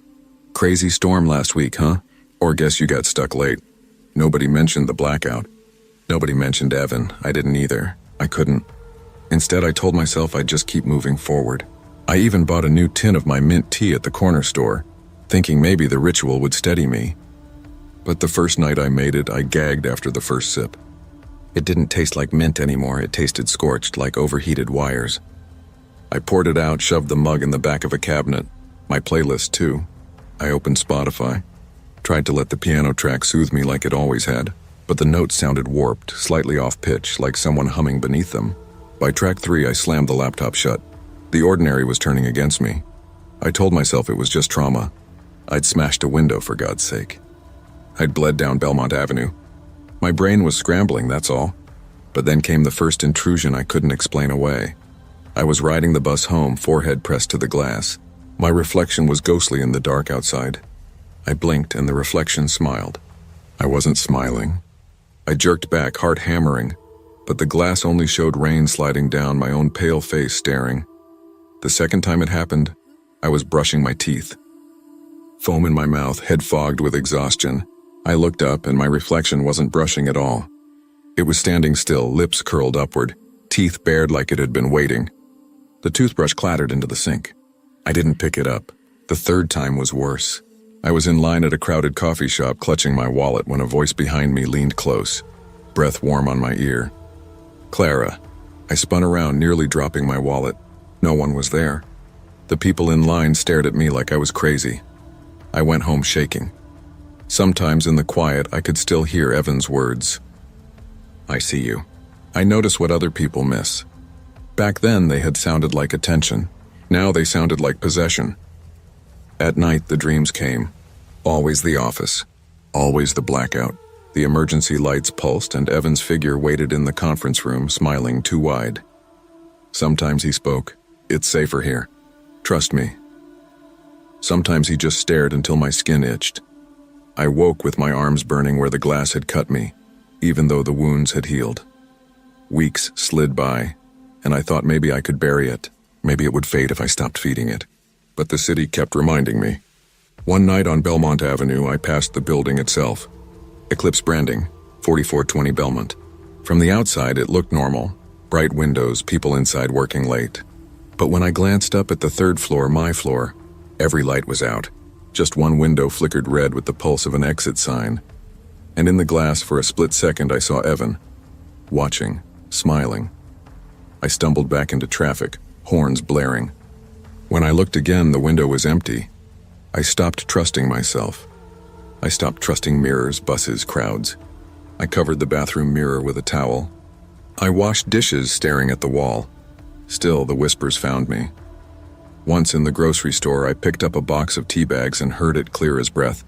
"Crazy storm last week, huh?" Or "Guess you got stuck late." Nobody mentioned the blackout. Nobody mentioned Evan. I didn't either. I couldn't. Instead, I told myself I'd just keep moving forward. I even bought a new tin of my mint tea at the corner store, thinking maybe the ritual would steady me. But the first night I made it, I gagged after the first sip. It didn't taste like mint anymore. It tasted scorched, like overheated wires. I poured it out, shoved the mug in the back of a cabinet. My playlist, too. I opened Spotify. Tried to let the piano track soothe me like it always had, but the notes sounded warped, slightly off-pitch, like someone humming beneath them. By track 3, I slammed the laptop shut. The ordinary was turning against me. I told myself it was just trauma. I'd smashed a window, for God's sake. I'd bled down Belmont Avenue. My brain was scrambling, that's all. But then came the first intrusion I couldn't explain away. I was riding the bus home, forehead pressed to the glass. My reflection was ghostly in the dark outside. I blinked and the reflection smiled. I wasn't smiling. I jerked back, heart hammering, but the glass only showed rain sliding down, my own pale face staring. The second time it happened, I was brushing my teeth. Foam in my mouth, head fogged with exhaustion. I looked up and my reflection wasn't brushing at all. It was standing still, lips curled upward, teeth bared like it had been waiting. The toothbrush clattered into the sink. I didn't pick it up. The third time was worse. I was in line at a crowded coffee shop clutching my wallet when a voice behind me leaned close, breath warm on my ear. Clara. I spun around, nearly dropping my wallet. No one was there. The people in line stared at me like I was crazy. I went home shaking. Sometimes in the quiet, I could still hear Evan's words. I see you. I notice what other people miss. Back then, they had sounded like attention. Now they sounded like possession. At night, the dreams came. Always the office. Always the blackout. The emergency lights pulsed and Evan's figure waited in the conference room, smiling too wide. Sometimes he spoke. It's safer here. Trust me. Sometimes he just stared until my skin itched. I woke with my arms burning where the glass had cut me, even though the wounds had healed. Weeks slid by, and I thought maybe I could bury it. Maybe it would fade if I stopped feeding it. But the city kept reminding me. One night on Belmont Avenue, I passed the building itself. Eclipse branding, 4420 Belmont. From the outside, it looked normal. Bright windows, people inside working late. But when I glanced up at the third floor, my floor, every light was out. Just one window flickered red with the pulse of an exit sign. And in the glass, for a split second, I saw Evan. Watching, smiling. I stumbled back into traffic, horns blaring. When I looked again, the window was empty. I stopped trusting myself. I stopped trusting mirrors, buses, crowds. I covered the bathroom mirror with a towel. I washed dishes staring at the wall. Still, the whispers found me. Once in the grocery store, I picked up a box of tea bags and heard it clear as breath.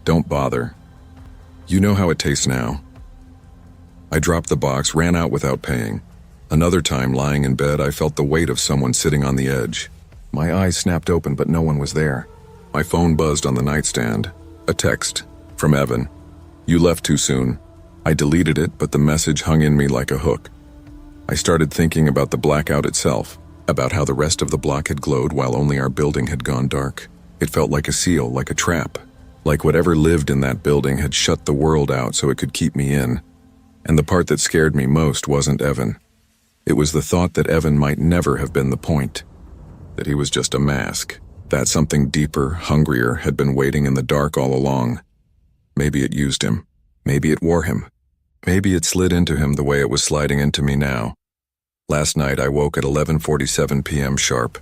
Don't bother. You know how it tastes now. I dropped the box, ran out without paying. Another time, lying in bed, I felt the weight of someone sitting on the edge. My eyes snapped open, but no one was there. My phone buzzed on the nightstand. A text from Evan. You left too soon. I deleted it, but the message hung in me like a hook. I started thinking about the blackout itself, about how the rest of the block had glowed while only our building had gone dark. It felt like a seal, like a trap. Like whatever lived in that building had shut the world out so it could keep me in. And the part that scared me most wasn't Evan. It was the thought that Evan might never have been the point. That he was just a mask. That something deeper, hungrier, had been waiting in the dark all along. Maybe it used him. Maybe it wore him. Maybe it slid into him the way it was sliding into me now. Last night I woke at 11:47 p.m. sharp.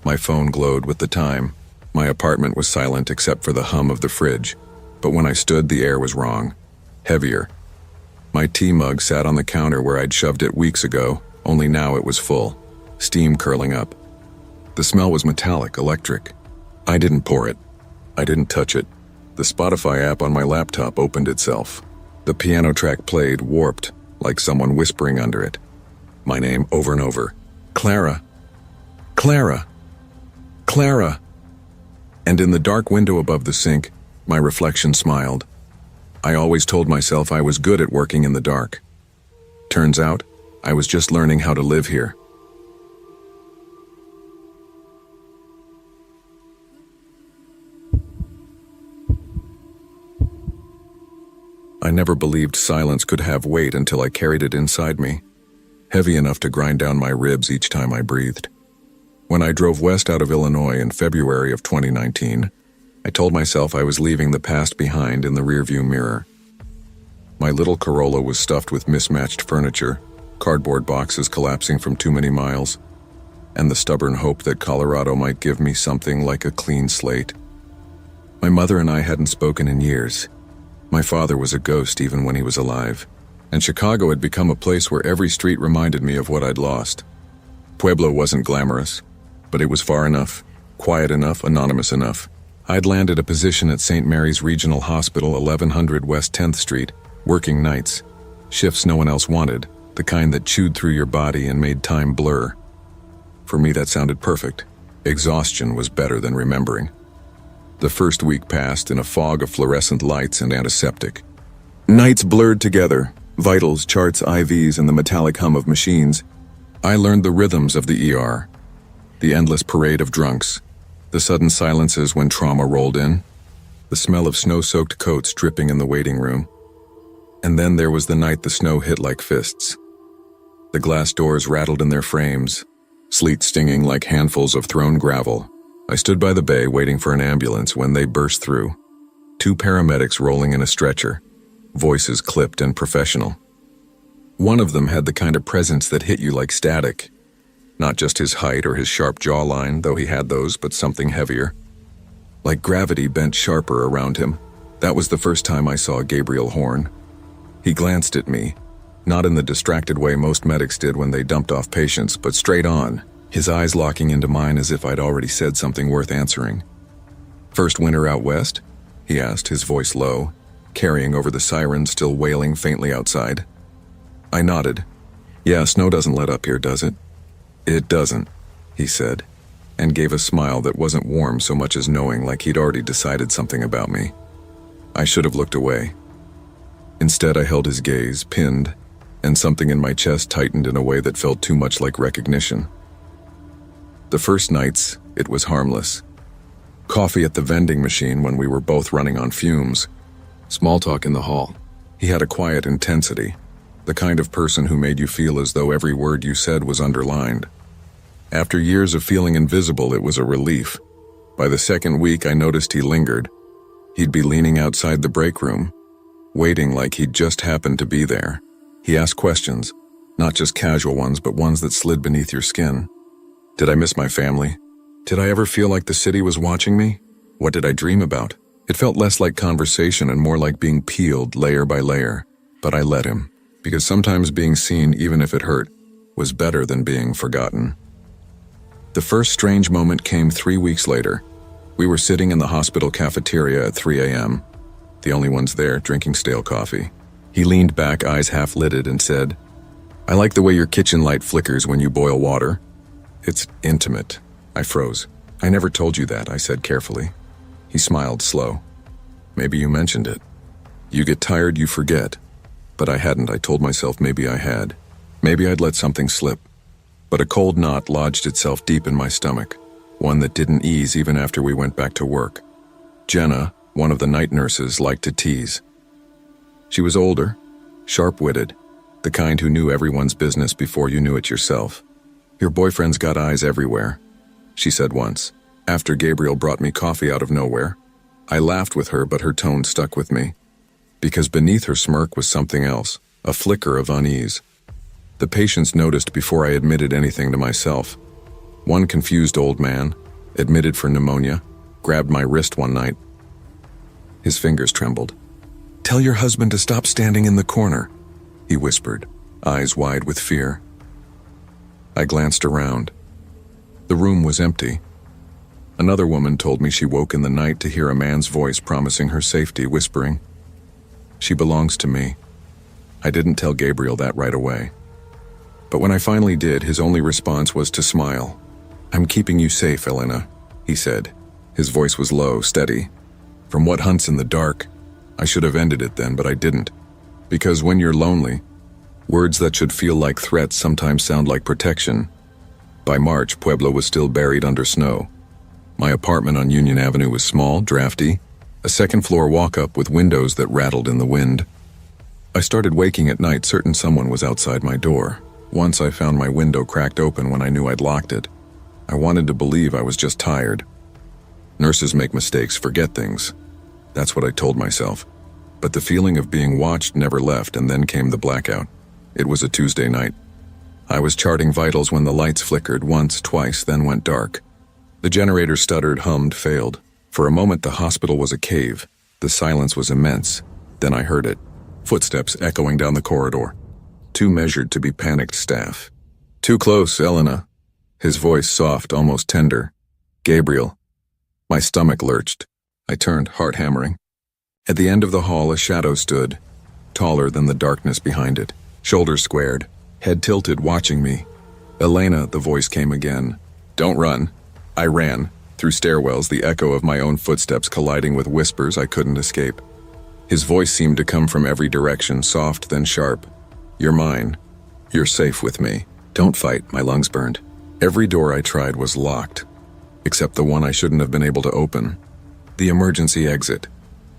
My phone glowed with the time. My apartment was silent except for the hum of the fridge. But when I stood, the air was wrong. Heavier. My tea mug sat on the counter where I'd shoved it weeks ago, only now it was full. Steam curling up. The smell was metallic, electric. I didn't pour it. I didn't touch it. The Spotify app on my laptop opened itself. The piano track played, warped, like someone whispering under it. My name over and over. Clara. Clara. Clara. And in the dark window above the sink, my reflection smiled. I always told myself I was good at working in the dark. Turns out, I was just learning how to live here. I never believed silence could have weight until I carried it inside me, heavy enough to grind down my ribs each time I breathed. When I drove west out of Illinois in February of 2019, I told myself I was leaving the past behind in the rearview mirror. My little Corolla was stuffed with mismatched furniture, cardboard boxes collapsing from too many miles, and the stubborn hope that Colorado might give me something like a clean slate. My mother and I hadn't spoken in years. My father was a ghost even when he was alive, and Chicago had become a place where every street reminded me of what I'd lost. Pueblo wasn't glamorous, but it was far enough, quiet enough, anonymous enough. I'd landed a position at St. Mary's Regional Hospital, 1100 West 10th Street, working nights, shifts no one else wanted, the kind that chewed through your body and made time blur. For me, that sounded perfect. Exhaustion was better than remembering. The first week passed in a fog of fluorescent lights and antiseptic. Nights blurred together, vitals, charts, IVs, and the metallic hum of machines. I learned the rhythms of the ER. The endless parade of drunks. The sudden silences when trauma rolled in. The smell of snow-soaked coats dripping in the waiting room. And then there was the night the snow hit like fists. The glass doors rattled in their frames, sleet stinging like handfuls of thrown gravel. I stood by the bay waiting for an ambulance when they burst through. 2 paramedics rolling in a stretcher, voices clipped and professional. One of them had the kind of presence that hit you like static. Not just his height or his sharp jawline, though he had those, but something heavier. Like gravity bent sharper around him. That was the first time I saw Gabriel Horn. He glanced at me, not in the distracted way most medics did when they dumped off patients, but straight on, his eyes locking into mine as if I'd already said something worth answering. "First winter out west?" he asked, his voice low, carrying over the siren still wailing faintly outside. I nodded. "Yeah, snow doesn't let up here, does it?" "It doesn't," he said, and gave a smile that wasn't warm so much as knowing, like he'd already decided something about me. I should have looked away. Instead, I held his gaze, pinned, and something in my chest tightened in a way that felt too much like recognition. The first nights, it was harmless. Coffee at the vending machine when we were both running on fumes. Small talk in the hall. He had a quiet intensity, the kind of person who made you feel as though every word you said was underlined. After years of feeling invisible, it was a relief. By the second week, I noticed he lingered. He'd be leaning outside the break room, waiting like he'd just happened to be there. He asked questions, not just casual ones, but ones that slid beneath your skin. Did I miss my family? Did I ever feel like the city was watching me? What did I dream about? It felt less like conversation and more like being peeled layer by layer. But I let him, because sometimes being seen, even if it hurt, was better than being forgotten. The first strange moment came 3 weeks later. We were sitting in the hospital cafeteria at 3 a.m., the only ones there drinking stale coffee. He leaned back, eyes half-lidded, and said, "I like the way your kitchen light flickers when you boil water. It's intimate." I froze. "I never told you that," I said carefully. He smiled slow. "Maybe you mentioned it. You get tired, you forget." But I hadn't. I told myself maybe I had. Maybe I'd let something slip. But a cold knot lodged itself deep in my stomach, one that didn't ease even after we went back to work. Jenna, one of the night nurses, liked to tease. She was older, sharp-witted, the kind who knew everyone's business before you knew it yourself. "Your boyfriend's got eyes everywhere," she said once, after Gabriel brought me coffee out of nowhere. I laughed with her, but her tone stuck with me, because beneath her smirk was something else, a flicker of unease. The patients noticed before I admitted anything to myself. One confused old man, admitted for pneumonia, grabbed my wrist one night. His fingers trembled. "Tell your husband to stop standing in the corner," he whispered, eyes wide with fear. I glanced around. The room was empty. Another woman told me she woke in the night to hear a man's voice promising her safety, whispering, "She belongs to me." I didn't tell Gabriel that right away. But when I finally did, his only response was to smile. "I'm keeping you safe, Elena," he said. His voice was low, steady. "From what hunts in the dark." I should have ended it then, but I didn't. Because when you're lonely, words that should feel like threats sometimes sound like protection. By March, Pueblo was still buried under snow. My apartment on Union Avenue was small, drafty, a second-floor walk-up with windows that rattled in the wind. I started waking at night certain someone was outside my door. Once I found my window cracked open when I knew I'd locked it. I wanted to believe I was just tired. Nurses make mistakes, forget things. That's what I told myself. But the feeling of being watched never left, and then came the blackout. It was a Tuesday night. I was charting vitals when the lights flickered once, twice, then went dark. The generator stuttered, hummed, failed. For a moment the hospital was a cave. The silence was immense. Then I heard it. Footsteps echoing down the corridor. Too measured to be panicked staff. "Too close, Elena." His voice soft, almost tender. "Gabriel." My stomach lurched. I turned, heart hammering. At the end of the hall, a shadow stood, taller than the darkness behind it, shoulders squared, head tilted, watching me. "Elena," the voice came again. "Don't run." I ran, through stairwells, the echo of my own footsteps colliding with whispers I couldn't escape. His voice seemed to come from every direction, soft then sharp. "You're mine. You're safe with me. Don't fight," my lungs burned. Every door I tried was locked, except the one I shouldn't have been able to open. The emergency exit.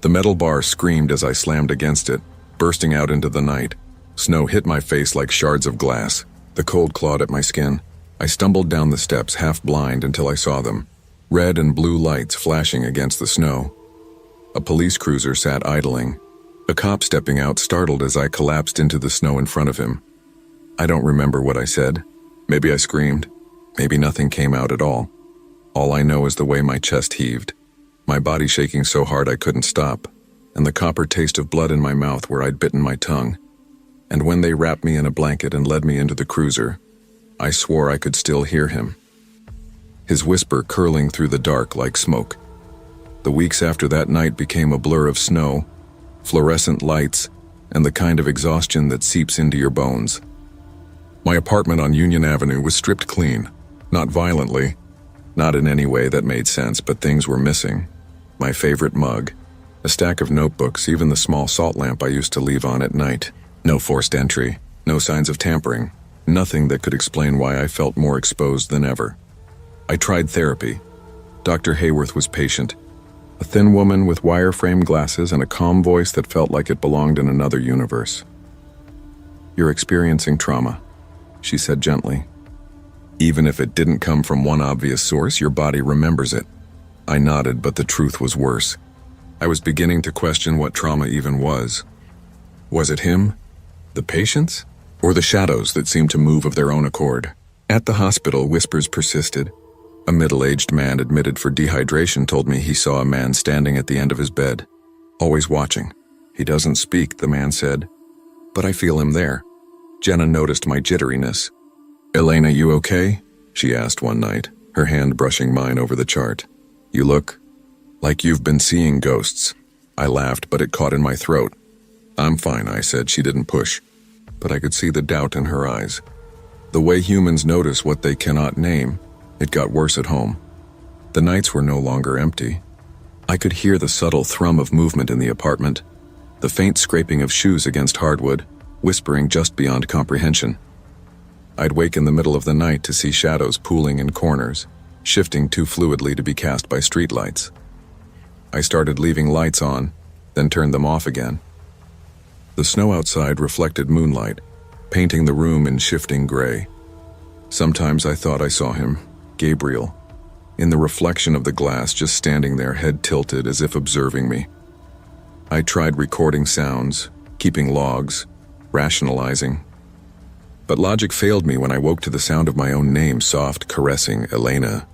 The metal bar screamed as I slammed against it, bursting out into the night. Snow hit my face like shards of glass. The cold clawed at my skin. I stumbled down the steps half blind until I saw them. Red and blue lights flashing against the snow. A police cruiser sat idling. A cop stepping out startled as I collapsed into the snow in front of him. I don't remember what I said. Maybe I screamed. Maybe nothing came out at all. All I know is the way my chest heaved, my body shaking so hard I couldn't stop, and the copper taste of blood in my mouth where I'd bitten my tongue. And when they wrapped me in a blanket and led me into the cruiser, I swore I could still hear him. His whisper curling through the dark like smoke. The weeks after that night became a blur of snow, fluorescent lights, and the kind of exhaustion that seeps into your bones. My apartment on Union Avenue was stripped clean, not violently, not in any way that made sense, but things were missing. My favorite mug, a stack of notebooks, even the small salt lamp I used to leave on at night. No forced entry, no signs of tampering, nothing that could explain why I felt more exposed than ever. I tried therapy. Dr. Hayworth was patient. A thin woman with wire-frame glasses and a calm voice that felt like it belonged in another universe. "You're experiencing trauma," she said gently. "Even if it didn't come from one obvious source, your body remembers it." I nodded, but the truth was worse. I was beginning to question what trauma even was. Was it him? The patients? Or the shadows that seemed to move of their own accord? At the hospital, whispers persisted. A middle-aged man admitted for dehydration told me he saw a man standing at the end of his bed, always watching. "He doesn't speak," the man said, "but I feel him there." Jenna noticed my jitteriness. "Elena, you okay?" she asked one night, her hand brushing mine over the chart. "You look like you've been seeing ghosts." I laughed, but it caught in my throat. "I'm fine," I said. She didn't push, but I could see the doubt in her eyes. The way humans notice what they cannot name. It got worse at home. The nights were no longer empty. I could hear the subtle thrum of movement in the apartment, the faint scraping of shoes against hardwood, whispering just beyond comprehension. I'd wake in the middle of the night to see shadows pooling in corners, shifting too fluidly to be cast by streetlights. I started leaving lights on, then turned them off again. The snow outside reflected moonlight, painting the room in shifting gray. Sometimes I thought I saw him, Gabriel, in the reflection of the glass, just standing there, head tilted as if observing me. I tried recording sounds, keeping logs, rationalizing. But logic failed me when I woke to the sound of my own name, soft, caressing, Elena.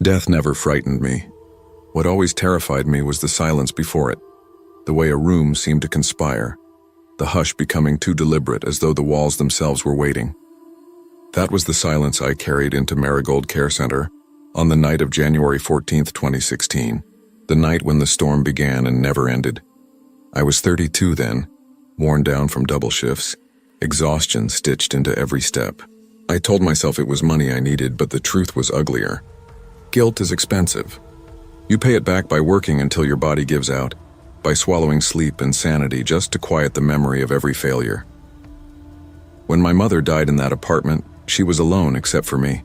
Death never frightened me. What always terrified me was the silence before it, the way a room seemed to conspire, the hush becoming too deliberate as though the walls themselves were waiting. That was the silence I carried into Marigold Care Center on the night of January 14th, 2016, the night when the storm began and never ended. I was 32 then, worn down from double shifts, exhaustion stitched into every step. I told myself it was money I needed, but the truth was uglier. Guilt is expensive. You pay it back by working until your body gives out, by swallowing sleep and sanity just to quiet the memory of every failure. When my mother died in that apartment, she was alone except for me.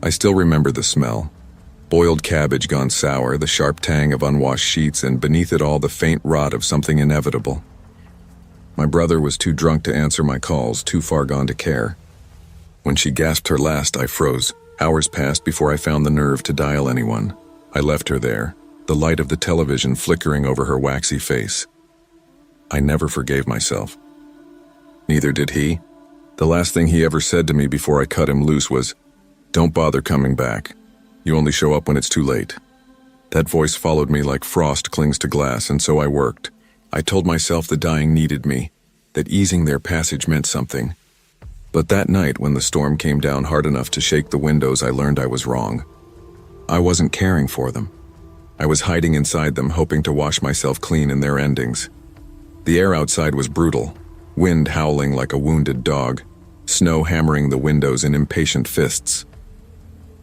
I still remember the smell. Boiled cabbage gone sour, the sharp tang of unwashed sheets, and beneath it all the faint rot of something inevitable. My brother was too drunk to answer my calls, too far gone to care. When she gasped her last, I froze. Hours passed before I found the nerve to dial anyone. I left her there, the light of the television flickering over her waxy face. I never forgave myself. Neither did he. The last thing he ever said to me before I cut him loose was, "Don't bother coming back. You only show up when it's too late." That voice followed me like frost clings to glass, and so I worked. I told myself the dying needed me, that easing their passage meant something. But that night, when the storm came down hard enough to shake the windows, I learned I was wrong. I wasn't caring for them. I was hiding inside them, hoping to wash myself clean in their endings. The air outside was brutal, wind howling like a wounded dog, snow hammering the windows in impatient fists.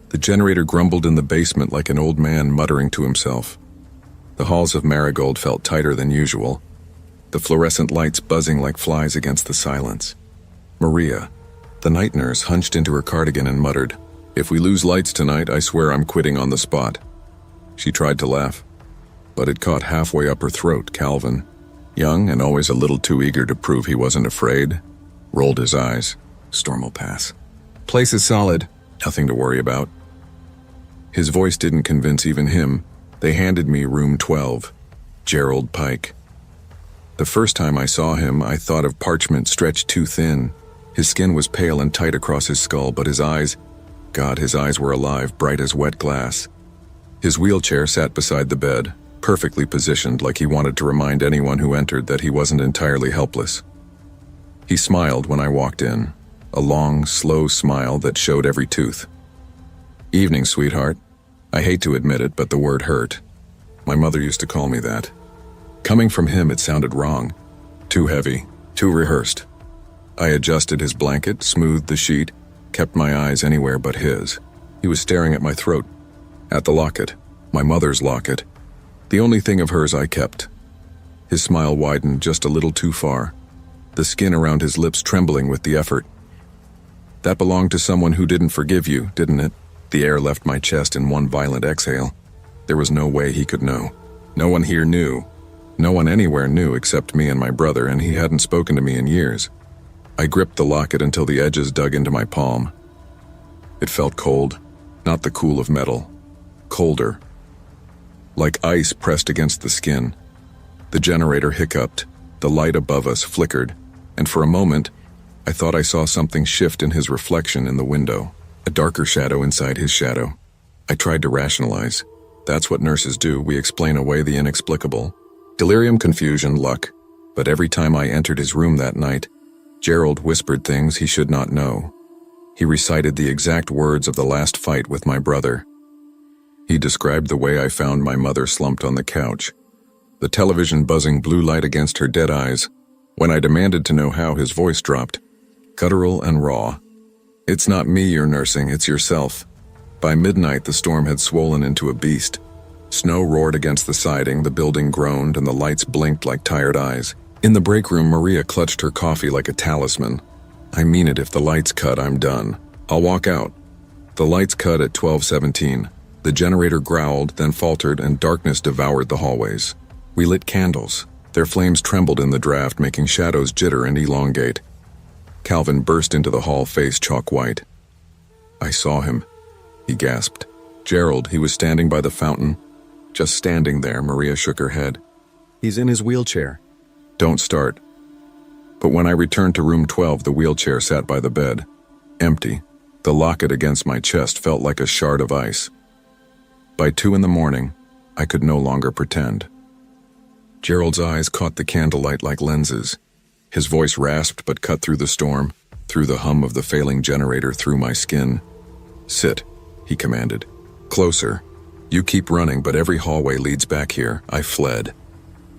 The generator grumbled in the basement like an old man muttering to himself. The halls of Marigold felt tighter than usual. the fluorescent lights buzzing like flies against the silence. Maria, the night nurse, hunched into her cardigan and muttered, "If we lose lights tonight, I swear I'm quitting on the spot." She tried to laugh, but it caught halfway up her throat. Calvin, young and always a little too eager to prove he wasn't afraid, rolled his eyes. "Storm will pass. Place is solid. Nothing to worry about." His voice didn't convince even him. They handed me room 12, Gerald Pike. The first time I saw him, I thought of parchment stretched too thin. His skin was pale and tight across his skull, but his eyes, God, his eyes were alive, bright as wet glass. His wheelchair sat beside the bed, perfectly positioned, like he wanted to remind anyone who entered that he wasn't entirely helpless. He smiled when I walked in, a long, slow smile that showed every tooth. "Evening, sweetheart." I hate to admit it, but the word hurt. My mother used to call me that. Coming from him, it sounded wrong. Too heavy, too rehearsed. I adjusted his blanket, smoothed the sheet, kept my eyes anywhere but his. He was staring at my throat, at the locket, my mother's locket, the only thing of hers I kept. His smile widened just a little too far, the skin around his lips trembling with the effort. "That belonged to someone who didn't forgive you, didn't it?" The air left my chest in one violent exhale. There was no way he could know. No one here knew. No one anywhere knew except me and my brother, and he hadn't spoken to me in years. I gripped the locket until the edges dug into my palm. It felt cold, not the cool of metal. Colder. Like ice pressed against the skin. The generator hiccuped, the light above us flickered, and for a moment, I thought I saw something shift in his reflection in the window, a darker shadow inside his shadow. I tried to rationalize. That's what nurses do, we explain away the inexplicable. Delirium, confusion, luck. But every time I entered his room that night, Gerald whispered things he should not know. He recited the exact words of the last fight with my brother. He described the way I found my mother slumped on the couch, the television buzzing blue light against her dead eyes. When I demanded to know how, his voice dropped, guttural and raw. "It's not me you're nursing, it's yourself." By midnight, the storm had swollen into a beast. Snow roared against the siding, the building groaned, and the lights blinked like tired eyes. In the break room, Maria clutched her coffee like a talisman. "I mean it, if the lights cut, I'm done. I'll walk out." The lights cut at 12:17. The generator growled, then faltered, and darkness devoured the hallways. We lit candles. Their flames trembled in the draft, making shadows jitter and elongate. Calvin burst into the hall, face chalk white. "I saw him," he gasped. "Gerald, he was standing by the fountain." "Just standing there," Maria shook her head. "He's in his wheelchair." "Don't start." But when I returned to room 12, the wheelchair sat by the bed, empty. The locket against my chest felt like a shard of ice. By 2 a.m, I could no longer pretend. Gerald's eyes caught the candlelight like lenses. His voice rasped but cut through the storm, through the hum of the failing generator, through my skin. "Sit," he commanded. "Closer. You keep running, but every hallway leads back here." I fled.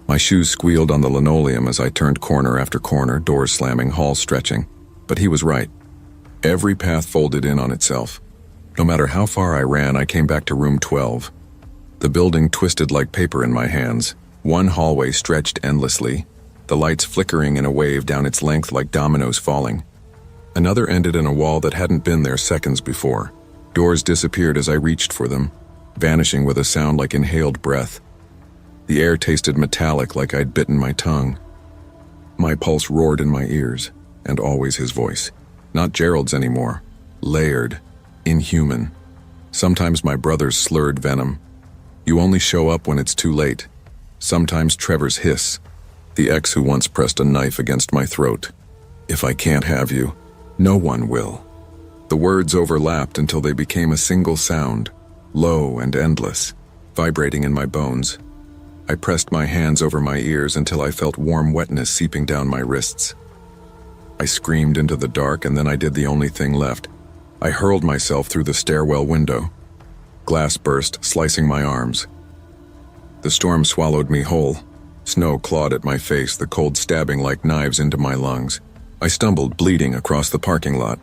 My shoes squealed on the linoleum as I turned corner after corner, doors slamming, halls stretching. But he was right. Every path folded in on itself. No matter how far I ran, I came back to room 12. The building twisted like paper in my hands. One hallway stretched endlessly, the lights flickering in a wave down its length like dominoes falling. Another ended in a wall that hadn't been there seconds before. Doors disappeared as I reached for them, vanishing with a sound like inhaled breath. The air tasted metallic, like I'd bitten my tongue. My pulse roared in my ears, and always his voice. Not Gerald's anymore. Layered. Inhuman. Sometimes my brother's slurred venom. "You only show up when it's too late." Sometimes Trevor's hiss. The ex who once pressed a knife against my throat. "If I can't have you, no one will." The words overlapped until they became a single sound, low and endless, vibrating in my bones. I pressed my hands over my ears until I felt warm wetness seeping down my wrists. I screamed into the dark, and then I did the only thing left. I hurled myself through the stairwell window. Glass burst, slicing my arms. The storm swallowed me whole. Snow clawed at my face, the cold stabbing like knives into my lungs. I stumbled, bleeding, across the parking lot.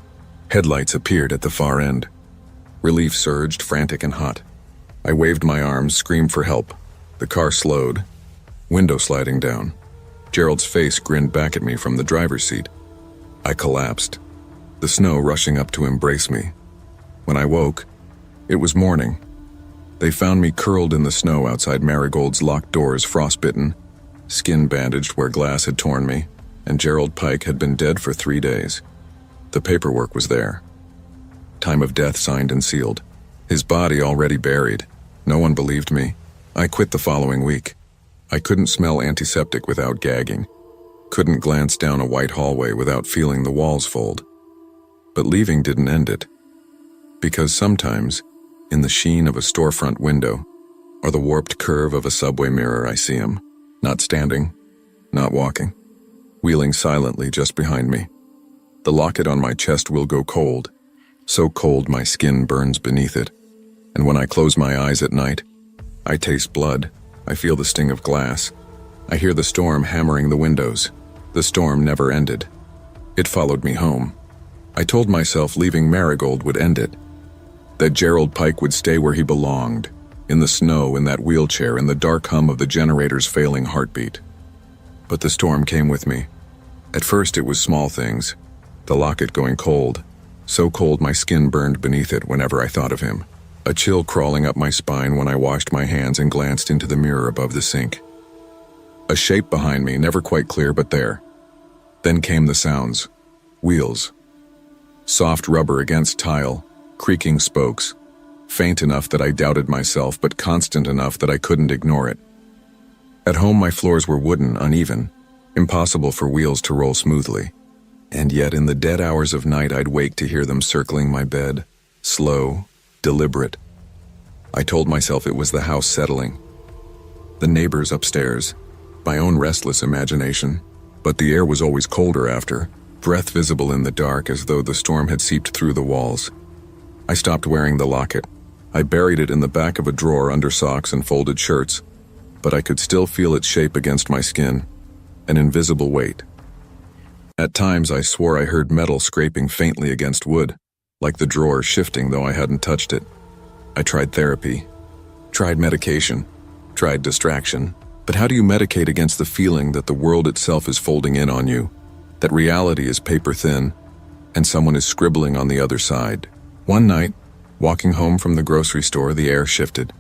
Headlights appeared at the far end. Relief surged, frantic and hot. I waved my arms, screamed for help. The car slowed. Window sliding down. Gerald's face grinned back at me from the driver's seat. I collapsed, the snow rushing up to embrace me. When I woke, it was morning. They found me curled in the snow outside Marigold's locked doors, frostbitten, skin bandaged where glass had torn me, and Gerald Pike had been dead for 3 days. The paperwork was there. Time of death signed and sealed. His body already buried. No one believed me. I quit the following week. I couldn't smell antiseptic without gagging. Couldn't glance down a white hallway without feeling the walls fold. But leaving didn't end it. Because sometimes, in the sheen of a storefront window, or the warped curve of a subway mirror, I see him. Not standing, not walking, wheeling silently just behind me. The locket on my chest will go cold, so cold my skin burns beneath it. And when I close my eyes at night, I taste blood, I feel the sting of glass. I hear the storm hammering the windows. The storm never ended. It followed me home. I told myself leaving Marigold would end it. That Gerald Pike would stay where he belonged, in the snow, in that wheelchair, in the dark hum of the generator's failing heartbeat. But the storm came with me. At first it was small things. The locket going cold, so cold my skin burned beneath it whenever I thought of him. A chill crawling up my spine when I washed my hands and glanced into the mirror above the sink. A shape behind me, never quite clear, but there. Then came the sounds. Wheels. Soft rubber against tile. Creaking spokes, faint enough that I doubted myself, but constant enough that I couldn't ignore it. At home, my floors were wooden, uneven, impossible for wheels to roll smoothly. And yet in the dead hours of night, I'd wake to hear them circling my bed, slow, deliberate. I told myself it was the house settling. The neighbors upstairs, my own restless imagination, but the air was always colder after, breath visible in the dark as though the storm had seeped through the walls. I stopped wearing the locket. I buried it in the back of a drawer under socks and folded shirts, but I could still feel its shape against my skin, an invisible weight. At times I swore I heard metal scraping faintly against wood, like the drawer shifting though I hadn't touched it. I tried therapy, tried medication, tried distraction, but how do you medicate against the feeling that the world itself is folding in on you, that reality is paper thin, and someone is scribbling on the other side? One night, walking home from the grocery store, the air shifted.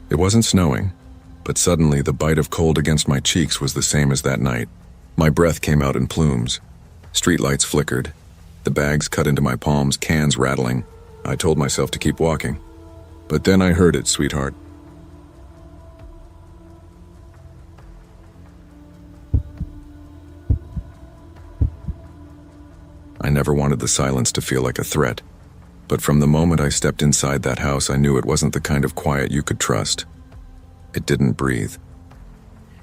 It wasn't snowing, but suddenly the bite of cold against my cheeks was the same as that night. My breath came out in plumes. Streetlights flickered. The bags cut into my palms, cans rattling. I told myself to keep walking. But then I heard it, sweetheart. I never wanted the silence to feel like a threat. But from the moment I stepped inside that house, I knew it wasn't the kind of quiet you could trust. It didn't breathe.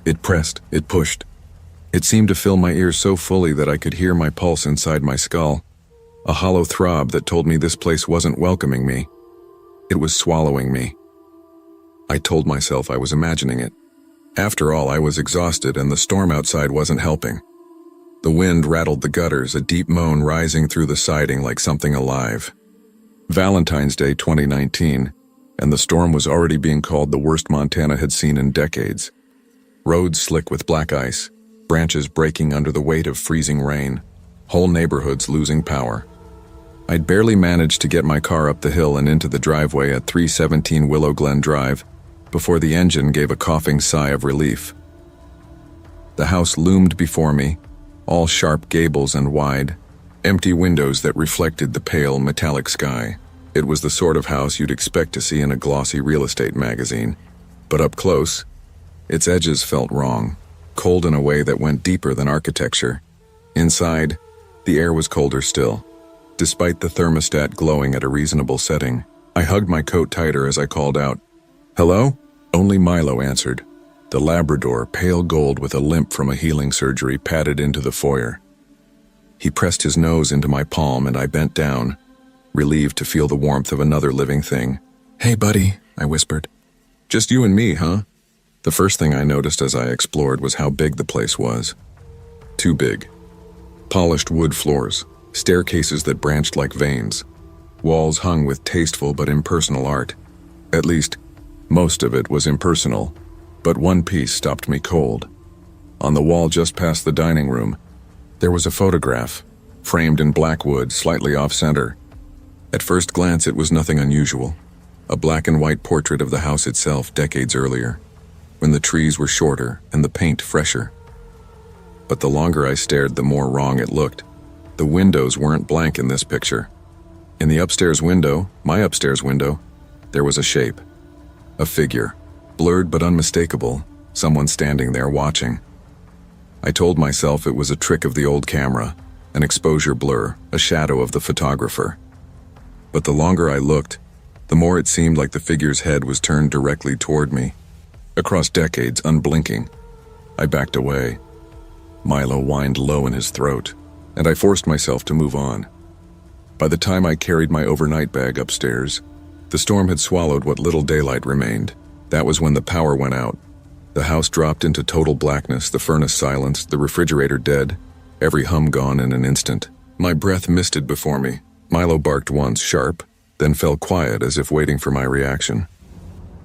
It pressed, it pushed. It seemed to fill my ears so fully that I could hear my pulse inside my skull, a hollow throb that told me this place wasn't welcoming me. It was swallowing me. I told myself I was imagining it. After all, I was exhausted and the storm outside wasn't helping. The wind rattled the gutters, a deep moan rising through the siding like something alive. Valentine's Day 2019, and the storm was already being called the worst Montana had seen in decades. Roads slick with black ice, branches breaking under the weight of freezing rain, whole neighborhoods losing power. I'd barely managed to get my car up the hill and into the driveway at 317 Willow Glen Drive before the engine gave a coughing sigh of relief. The house loomed before me, all sharp gables and wide, empty windows that reflected the pale, metallic sky. It was the sort of house you'd expect to see in a glossy real estate magazine. But up close, its edges felt wrong, cold in a way that went deeper than architecture. Inside, the air was colder still, despite the thermostat glowing at a reasonable setting. I hugged my coat tighter as I called out, "Hello?" Only Milo answered. The Labrador, pale gold with a limp from a healing surgery, padded into the foyer. He pressed his nose into my palm and I bent down, relieved to feel the warmth of another living thing. "Hey, buddy," I whispered. "Just you and me, huh?" The first thing I noticed as I explored was how big the place was. Too big. Polished wood floors, staircases that branched like veins, walls hung with tasteful but impersonal art. At least, most of it was impersonal, but one piece stopped me cold. On the wall just past the dining room, there was a photograph, framed in black wood, slightly off-center. At first glance, it was nothing unusual. A black and white portrait of the house itself decades earlier, when the trees were shorter and the paint fresher. But the longer I stared, the more wrong it looked. The windows weren't blank in this picture. In the upstairs window, my upstairs window, there was a shape. A figure, blurred but unmistakable, someone standing there watching. I told myself it was a trick of the old camera, an exposure blur, a shadow of the photographer. But the longer I looked, the more it seemed like the figure's head was turned directly toward me. Across decades, unblinking. I backed away. Milo whined low in his throat, and I forced myself to move on. By the time I carried my overnight bag upstairs, the storm had swallowed what little daylight remained. That was when the power went out. The house dropped into total blackness, the furnace silenced, the refrigerator dead, every hum gone in an instant. My breath misted before me. Milo barked once, sharp, then fell quiet as if waiting for my reaction.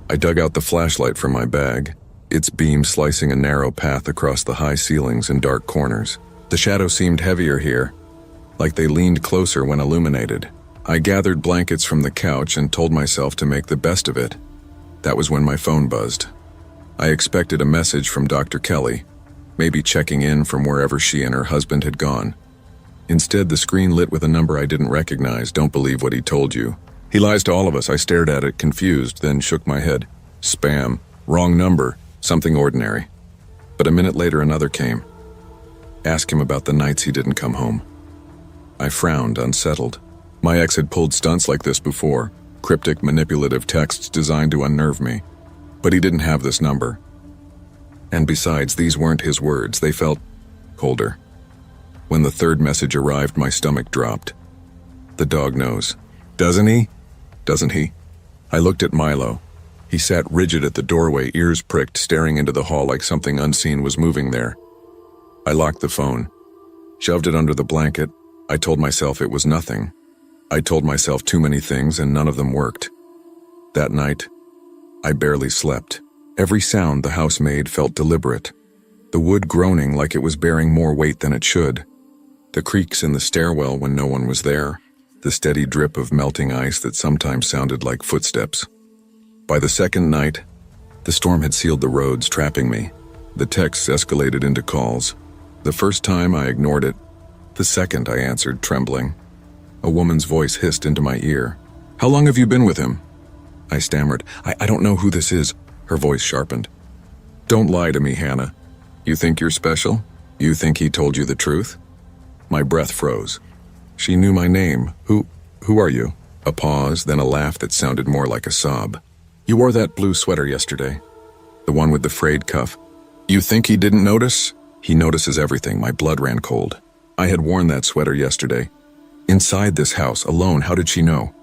I dug out the flashlight from my bag, its beam slicing a narrow path across the high ceilings and dark corners. The shadows seemed heavier here, like they leaned closer when illuminated. I gathered blankets from the couch and told myself to make the best of it. That was when my phone buzzed. I expected a message from Dr. Kelly, maybe checking in from wherever she and her husband had gone. Instead, the screen lit with a number I didn't recognize. Don't believe what he told you. He lies to all of us. I stared at it, confused, then shook my head. Spam. Wrong number. Something ordinary. But a minute later, another came. Ask him about the nights he didn't come home. I frowned, unsettled. My ex had pulled stunts like this before, cryptic, manipulative texts designed to unnerve me. But he didn't have this number. And besides, these weren't his words. They felt colder. When the third message arrived, my stomach dropped. The dog knows. Doesn't he? Doesn't he? I looked at Milo. He sat rigid at the doorway, ears pricked, staring into the hall like something unseen was moving there. I locked the phone, shoved it under the blanket. I told myself it was nothing. I told myself too many things and none of them worked. That night, I barely slept. Every sound the house made felt deliberate. The wood groaning like it was bearing more weight than it should. The creaks in the stairwell when no one was there. The steady drip of melting ice that sometimes sounded like footsteps. By the second night, the storm had sealed the roads, trapping me. The texts escalated into calls. The first time I ignored it. The second I answered, trembling. A woman's voice hissed into my ear. How long have you been with him? I stammered. I don't know who this is. Her voice sharpened. Don't lie to me, Hannah. You think you're special? You think he told you the truth? My breath froze. She knew my name. Who are you? A pause, then a laugh that sounded more like a sob. You wore that blue sweater yesterday. The one with the frayed cuff. You think he didn't notice? He notices everything. My blood ran cold. I had worn that sweater yesterday. Inside this house, alone, how did she know?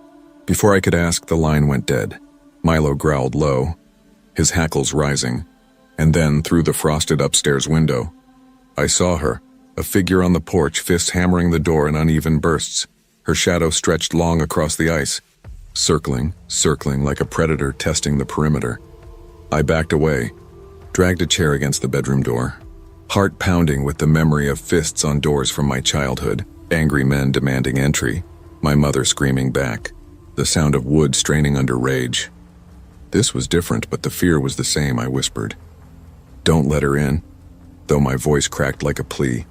Before I could ask, the line went dead. Milo growled low, his hackles rising, and then, through the frosted upstairs window, I saw her, a figure on the porch, fists hammering the door in uneven bursts. Her shadow stretched long across the ice, circling like a predator testing the perimeter. I backed away, dragged a chair against the bedroom door, heart pounding with the memory of fists on doors from my childhood, angry men demanding entry, my mother screaming back, the sound of wood straining under rage. This was different, but the fear was the same, I whispered. Don't let her in, though my voice cracked like a plea.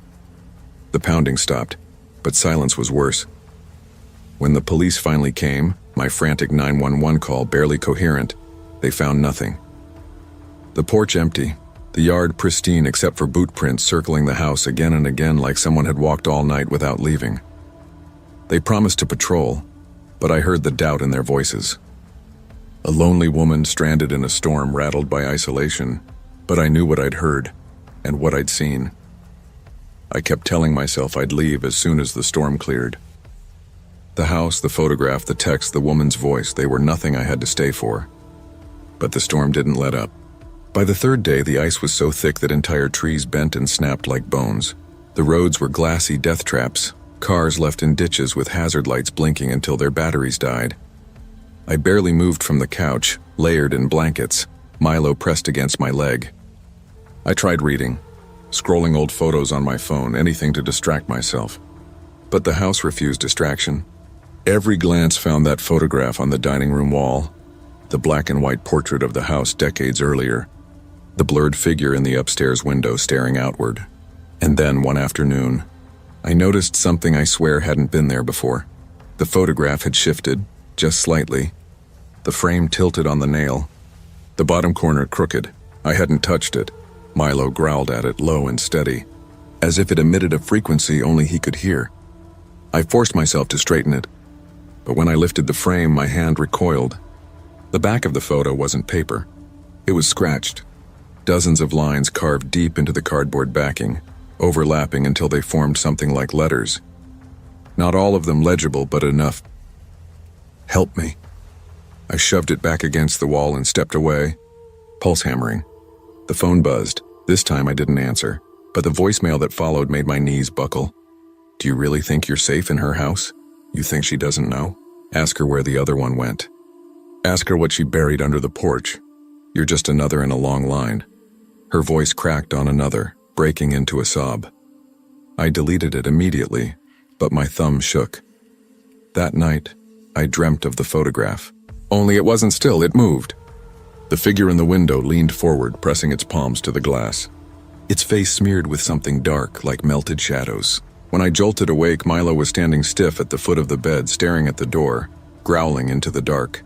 The pounding stopped, but silence was worse. When the police finally came, my frantic 911 call barely coherent, they found nothing. The porch empty, the yard pristine except for boot prints circling the house again and again like someone had walked all night without leaving. They promised to patrol, but I heard the doubt in their voices. A lonely woman stranded in a storm, rattled by isolation, but I knew what I'd heard and what I'd seen. I kept telling myself I'd leave as soon as the storm cleared. The house, the photograph, the text, the woman's voice, they were nothing I had to stay for. But the storm didn't let up. By the third day, the ice was so thick that entire trees bent and snapped like bones. The roads were glassy death traps, cars left in ditches with hazard lights blinking until their batteries died. I barely moved from the couch, layered in blankets, Milo pressed against my leg. I tried reading, scrolling old photos on my phone, anything to distract myself. But the house refused distraction. Every glance found that photograph on the dining room wall, the black and white portrait of the house decades earlier, the blurred figure in the upstairs window staring outward. And then, one afternoon, I noticed something I swear hadn't been there before. The photograph had shifted, just slightly. The frame tilted on the nail, the bottom corner crooked. I hadn't touched it. Milo growled at it, low and steady, as if it emitted a frequency only he could hear. I forced myself to straighten it, but when I lifted the frame, my hand recoiled. The back of the photo wasn't paper. It was scratched. Dozens of lines carved deep into the cardboard backing, overlapping until they formed something like letters. Not all of them legible, but enough. Help me. I shoved it back against the wall and stepped away, pulse hammering. The phone buzzed. This time I didn't answer, but the voicemail that followed made my knees buckle. Do you really think you're safe in her house? You think she doesn't know? Ask her where the other one went. Ask her what she buried under the porch. You're just another in a long line. Her voice cracked on another, breaking into a sob. I deleted it immediately, but my thumb shook. That night, I dreamt of the photograph. Only it wasn't still, it moved. The figure in the window leaned forward, pressing its palms to the glass. Its face smeared with something dark, like melted shadows. When I jolted awake, Milo was standing stiff at the foot of the bed, staring at the door, growling into the dark.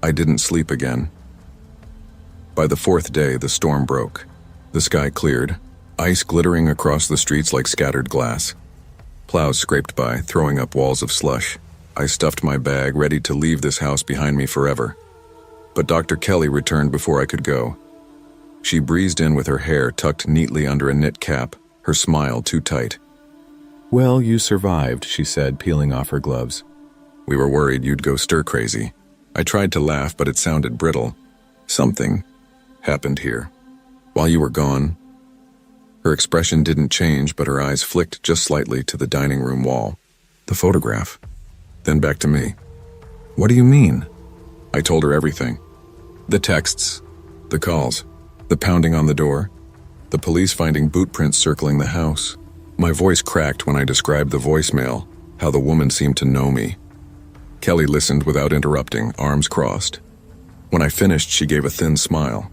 I didn't sleep again. By the fourth day, the storm broke. The sky cleared, ice glittering across the streets like scattered glass. Plows scraped by, throwing up walls of slush. I stuffed my bag, ready to leave this house behind me forever. But Dr. Kelly returned before I could go. She breezed in with her hair tucked neatly under a knit cap, her smile too tight. "Well, you survived," she said, peeling off her gloves. We were worried you'd go stir-crazy. I tried to laugh, but it sounded brittle. Something happened here. While you were gone. Her expression didn't change, but her eyes flicked just slightly to the dining room wall. The photograph. Then back to me. What do you mean? I told her everything. The texts, the calls, the pounding on the door, the police finding boot prints circling the house. My voice cracked when I described the voicemail, how the woman seemed to know me. Kelly listened without interrupting, arms crossed. When I finished, she gave a thin smile.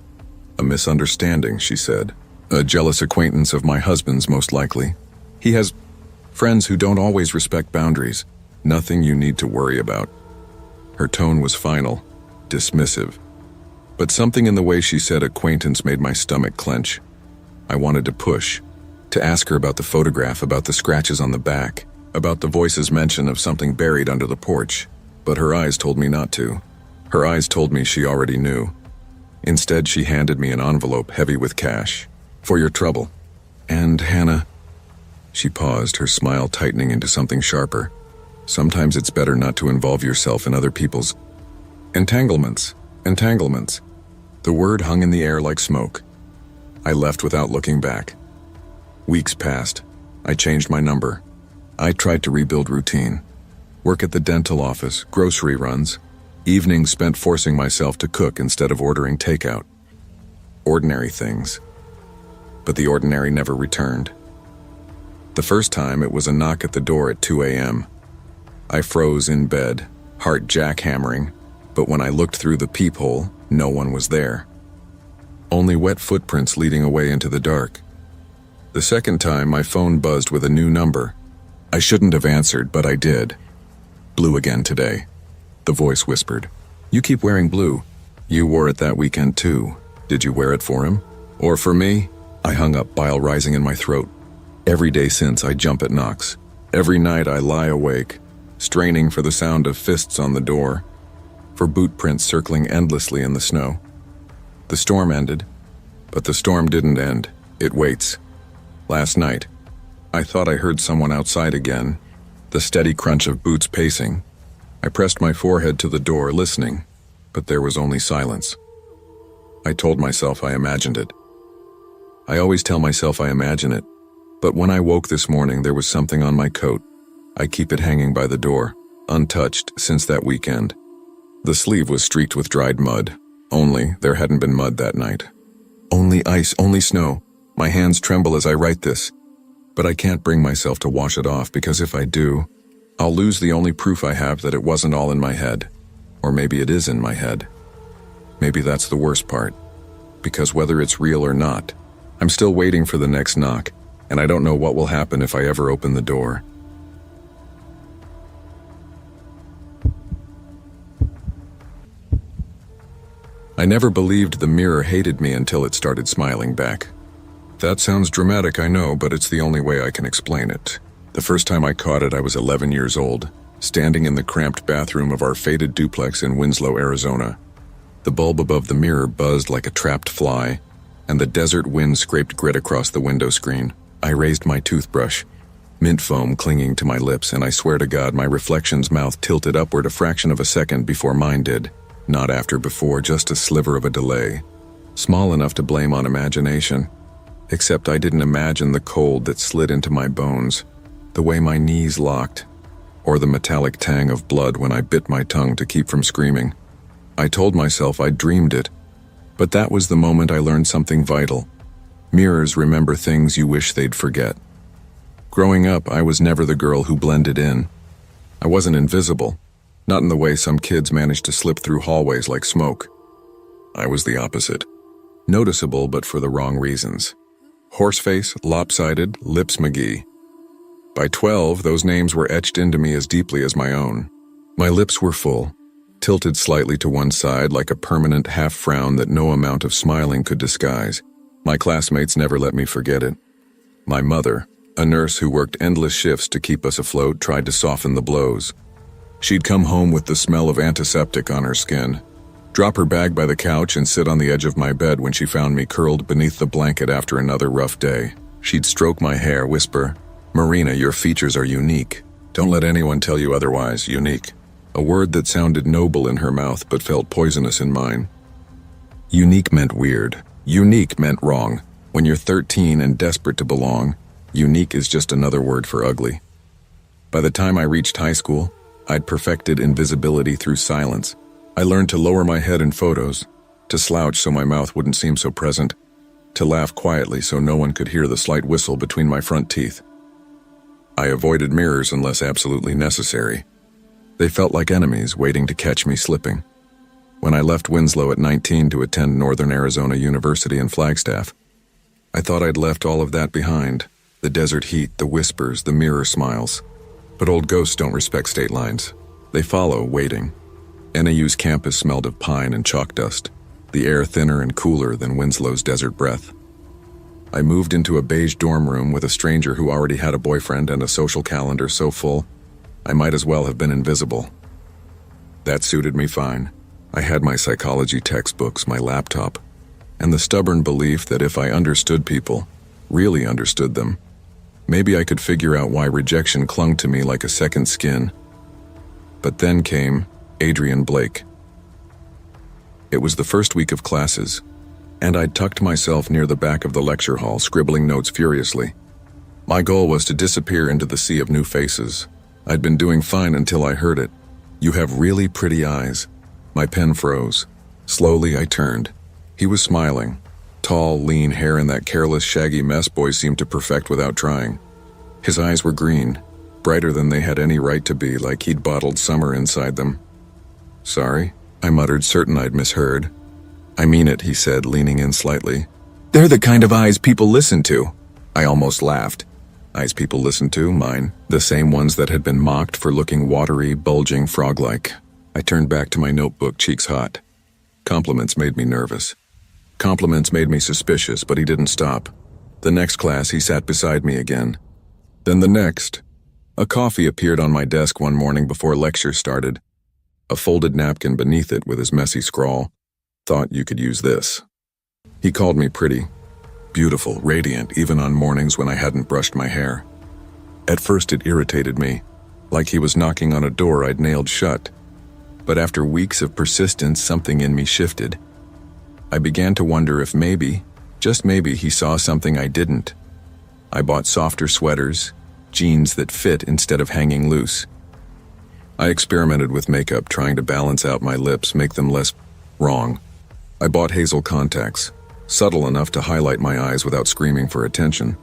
A misunderstanding, she said. A jealous acquaintance of my husband's, most likely. He has friends who don't always respect boundaries. Nothing you need to worry about. Her tone was final, dismissive. But something in the way she said acquaintance made my stomach clench. I wanted to push, to ask her about the photograph, about the scratches on the back, about the voice's mention of something buried under the porch. But her eyes told me not to. Her eyes told me she already knew. Instead, she handed me an envelope heavy with cash. For your trouble. And, Hannah... She paused, her smile tightening into something sharper. Sometimes it's better not to involve yourself in other people's entanglements. Entanglements. The word hung in the air like smoke. I left without looking back. Weeks passed. I changed my number. I tried to rebuild routine. Work at the dental office, grocery runs. Evenings spent forcing myself to cook instead of ordering takeout. Ordinary things. But the ordinary never returned. The first time, it was a knock at the door at 2 a.m. I froze in bed, heart jackhammering, but when I looked through the peephole, no one was there. Only wet footprints leading away into the dark. The second time, my phone buzzed with a new number. I shouldn't have answered, but I did. Blue again today. The voice whispered. You keep wearing blue. You wore it that weekend too. Did you wear it for him? Or for me? I hung up, bile rising in my throat. Every day since, I jump at knocks. Every night I lie awake, straining for the sound of fists on the door, for boot prints circling endlessly in the snow. The storm ended, but the storm didn't end. It waits. Last night, I thought I heard someone outside again, the steady crunch of boots pacing. I pressed my forehead to the door, listening, but there was only silence. I told myself I imagined it. I always tell myself I imagine it, but when I woke this morning, there was something on my coat. I keep it hanging by the door, untouched since that weekend. The sleeve was streaked with dried mud, only there hadn't been mud that night. Only ice, only snow. My hands tremble as I write this, but I can't bring myself to wash it off because if I do, I'll lose the only proof I have that it wasn't all in my head. Or maybe it is in my head. Maybe that's the worst part, because whether it's real or not, I'm still waiting for the next knock, and I don't know what will happen if I ever open the door. I never believed the mirror hated me until it started smiling back. That sounds dramatic, I know, but it's the only way I can explain it. The first time I caught it, I was 11 years old, standing in the cramped bathroom of our faded duplex in Winslow, Arizona. The bulb above the mirror buzzed like a trapped fly, and the desert wind scraped grit across the window screen. I raised my toothbrush, mint foam clinging to my lips, and I swear to God my reflection's mouth tilted upward a fraction of a second before mine did. Not after before, just a sliver of a delay. Small enough to blame on imagination. Except I didn't imagine the cold that slid into my bones, the way my knees locked, or the metallic tang of blood when I bit my tongue to keep from screaming. I told myself I'd dreamed it, but that was the moment I learned something vital. Mirrors remember things you wish they'd forget. Growing up, I was never the girl who blended in. I wasn't invisible. Not in the way some kids manage to slip through hallways like smoke. I was the opposite. Noticeable, but for the wrong reasons. Horseface, lopsided, Lips McGee. By 12, those names were etched into me as deeply as my own. My lips were full, tilted slightly to one side like a permanent half-frown that no amount of smiling could disguise. My classmates never let me forget it. My mother, a nurse who worked endless shifts to keep us afloat, tried to soften the blows. She'd come home with the smell of antiseptic on her skin, drop her bag by the couch and sit on the edge of my bed when she found me curled beneath the blanket after another rough day. She'd stroke my hair, whisper, "Marina, your features are unique. Don't let anyone tell you otherwise, unique." A word that sounded noble in her mouth but felt poisonous in mine. Unique meant weird. Unique meant wrong. When you're 13 and desperate to belong, unique is just another word for ugly. By the time I reached high school, I'd perfected invisibility through silence. I learned to lower my head in photos, to slouch so my mouth wouldn't seem so present, to laugh quietly so no one could hear the slight whistle between my front teeth. I avoided mirrors unless absolutely necessary. They felt like enemies waiting to catch me slipping. When I left Winslow at 19 to attend Northern Arizona University in Flagstaff, I thought I'd left all of that behind. The desert heat, the whispers, the mirror smiles. But old ghosts don't respect state lines. They follow, waiting. NAU's campus smelled of pine and chalk dust, the air thinner and cooler than Winslow's desert breath. I moved into a beige dorm room with a stranger who already had a boyfriend and a social calendar so full, I might as well have been invisible. That suited me fine. I had my psychology textbooks, my laptop, and the stubborn belief that if I understood people, really understood them, maybe I could figure out why rejection clung to me like a second skin. But then came Adrian Blake. It was the first week of classes, and I'd tucked myself near the back of the lecture hall, scribbling notes furiously. My goal was to disappear into the sea of new faces. I'd been doing fine until I heard it. "You have really pretty eyes." My pen froze. Slowly I turned. He was smiling. Tall, lean hair and that careless, shaggy mess boy seemed to perfect without trying. His eyes were green, brighter than they had any right to be, like he'd bottled summer inside them. "Sorry," I muttered, certain I'd misheard. "I mean it," he said, leaning in slightly. "They're the kind of eyes people listen to." I almost laughed. Eyes people listened to, mine. The same ones that had been mocked for looking watery, bulging, frog-like. I turned back to my notebook, cheeks hot. Compliments made me nervous. Compliments made me suspicious, but he didn't stop. The next class, he sat beside me again. Then the next. A coffee appeared on my desk one morning before lecture started. A folded napkin beneath it with his messy scrawl. "Thought you could use this." He called me pretty. Beautiful, radiant, even on mornings when I hadn't brushed my hair. At first it irritated me, like he was knocking on a door I'd nailed shut. But after weeks of persistence, something in me shifted. I began to wonder if maybe, just maybe, he saw something I didn't. I bought softer sweaters, jeans that fit instead of hanging loose. I experimented with makeup, trying to balance out my lips, make them less wrong. I bought hazel contacts, subtle enough to highlight my eyes without screaming for attention.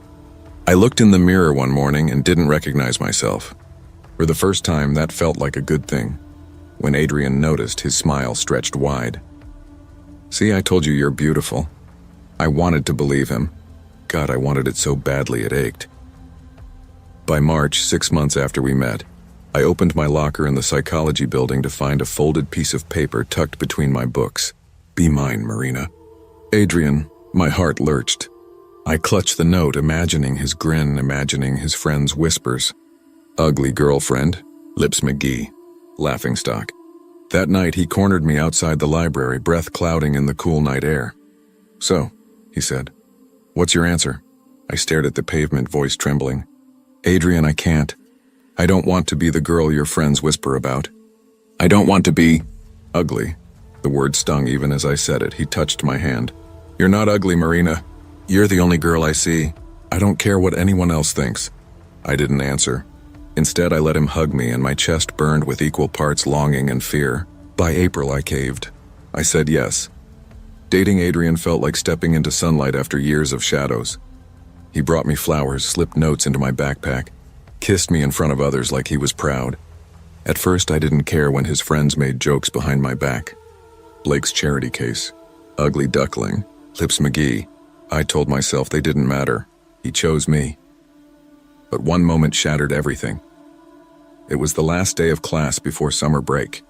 I looked in the mirror one morning and didn't recognize myself. For the first time, that felt like a good thing. When Adrian noticed, his smile stretched wide. "See, I told you you're beautiful." I wanted to believe him. God, I wanted it so badly it ached. By March, 6 months after we met, I opened my locker in the psychology building to find a folded piece of paper tucked between my books. "Be mine, Marina." Adrian, my heart lurched. I clutched the note, imagining his grin, imagining his friend's whispers. "Ugly girlfriend, Lips McGee, laughingstock." That night he cornered me outside the library, breath clouding in the cool night air. "So," he said, "what's your answer?" I stared at the pavement, voice trembling. "Adrian, I can't. I don't want to be the girl your friends whisper about. I don't want to be ugly." The word stung even as I said it. He touched my hand. "You're not ugly, Marina. You're the only girl I see. I don't care what anyone else thinks." I didn't answer. Instead, I let him hug me, and my chest burned with equal parts longing and fear. By April, I caved. I said yes. Dating Adrian felt like stepping into sunlight after years of shadows. He brought me flowers, slipped notes into my backpack, kissed me in front of others like he was proud. At first, I didn't care when his friends made jokes behind my back. Blake's charity case, ugly duckling, Lips McGee. I told myself they didn't matter. He chose me. But one moment shattered everything. It was the last day of class before summer break.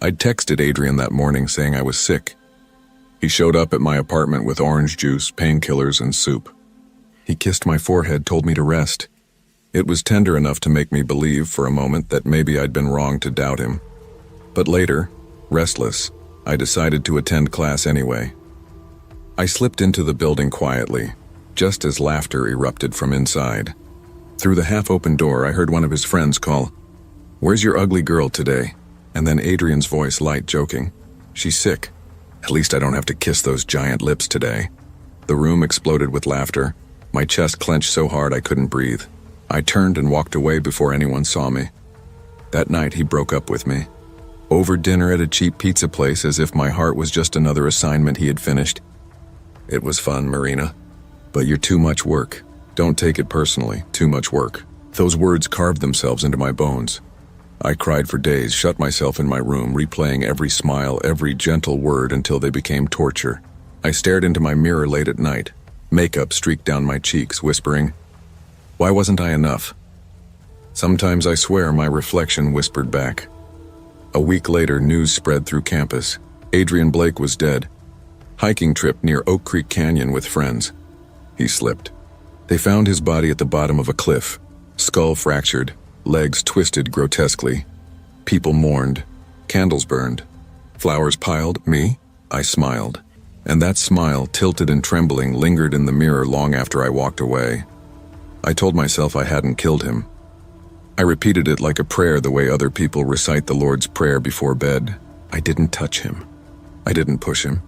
I'd texted Adrian that morning saying I was sick. He showed up at my apartment with orange juice, painkillers, and soup. He kissed my forehead, told me to rest. It was tender enough to make me believe for a moment that maybe I'd been wrong to doubt him. But later, restless, I decided to attend class anyway. I slipped into the building quietly, just as laughter erupted from inside. Through the half-open door, I heard one of his friends call, "Where's your ugly girl today?" And then Adrian's voice, light, joking. "She's sick. At least I don't have to kiss those giant lips today." The room exploded with laughter. My chest clenched so hard I couldn't breathe. I turned and walked away before anyone saw me. That night, he broke up with me. Over dinner at a cheap pizza place, as if my heart was just another assignment he had finished. "It was fun, Marina, but you're too much work. Don't take it personally, too much work." Those words carved themselves into my bones. I cried for days, shut myself in my room, replaying every smile, every gentle word until they became torture. I stared into my mirror late at night, makeup streaked down my cheeks, whispering, "Why wasn't I enough?" Sometimes I swear my reflection whispered back. A week later, news spread through campus. Adrian Blake was dead. Hiking trip near Oak Creek Canyon with friends. He slipped. They found his body at the bottom of a cliff, skull fractured, legs twisted grotesquely. People mourned. Candles burned. Flowers piled. Me? I smiled. And that smile, tilted and trembling, lingered in the mirror long after I walked away. I told myself I hadn't killed him. I repeated it like a prayer, the way other people recite the Lord's Prayer before bed. I didn't touch him. I didn't push him.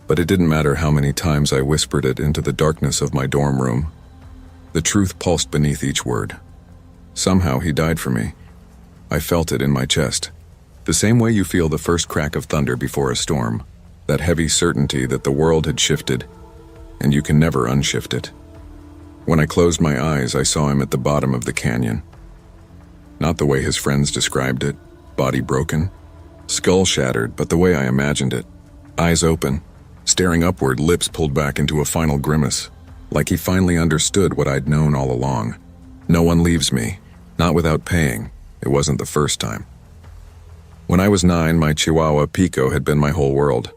But it didn't matter how many times I whispered it into the darkness of my dorm room. The truth pulsed beneath each word. Somehow he died for me. I felt it in my chest. The same way you feel the first crack of thunder before a storm. That heavy certainty that the world had shifted, and you can never unshift it. When I closed my eyes, I saw him at the bottom of the canyon. Not the way his friends described it, body broken, skull shattered, but the way I imagined it. Eyes open, staring upward, lips pulled back into a final grimace, like he finally understood what I'd known all along. No one leaves me, not without paying. It wasn't the first time. When I was 9, my Chihuahua Pico had been my whole world.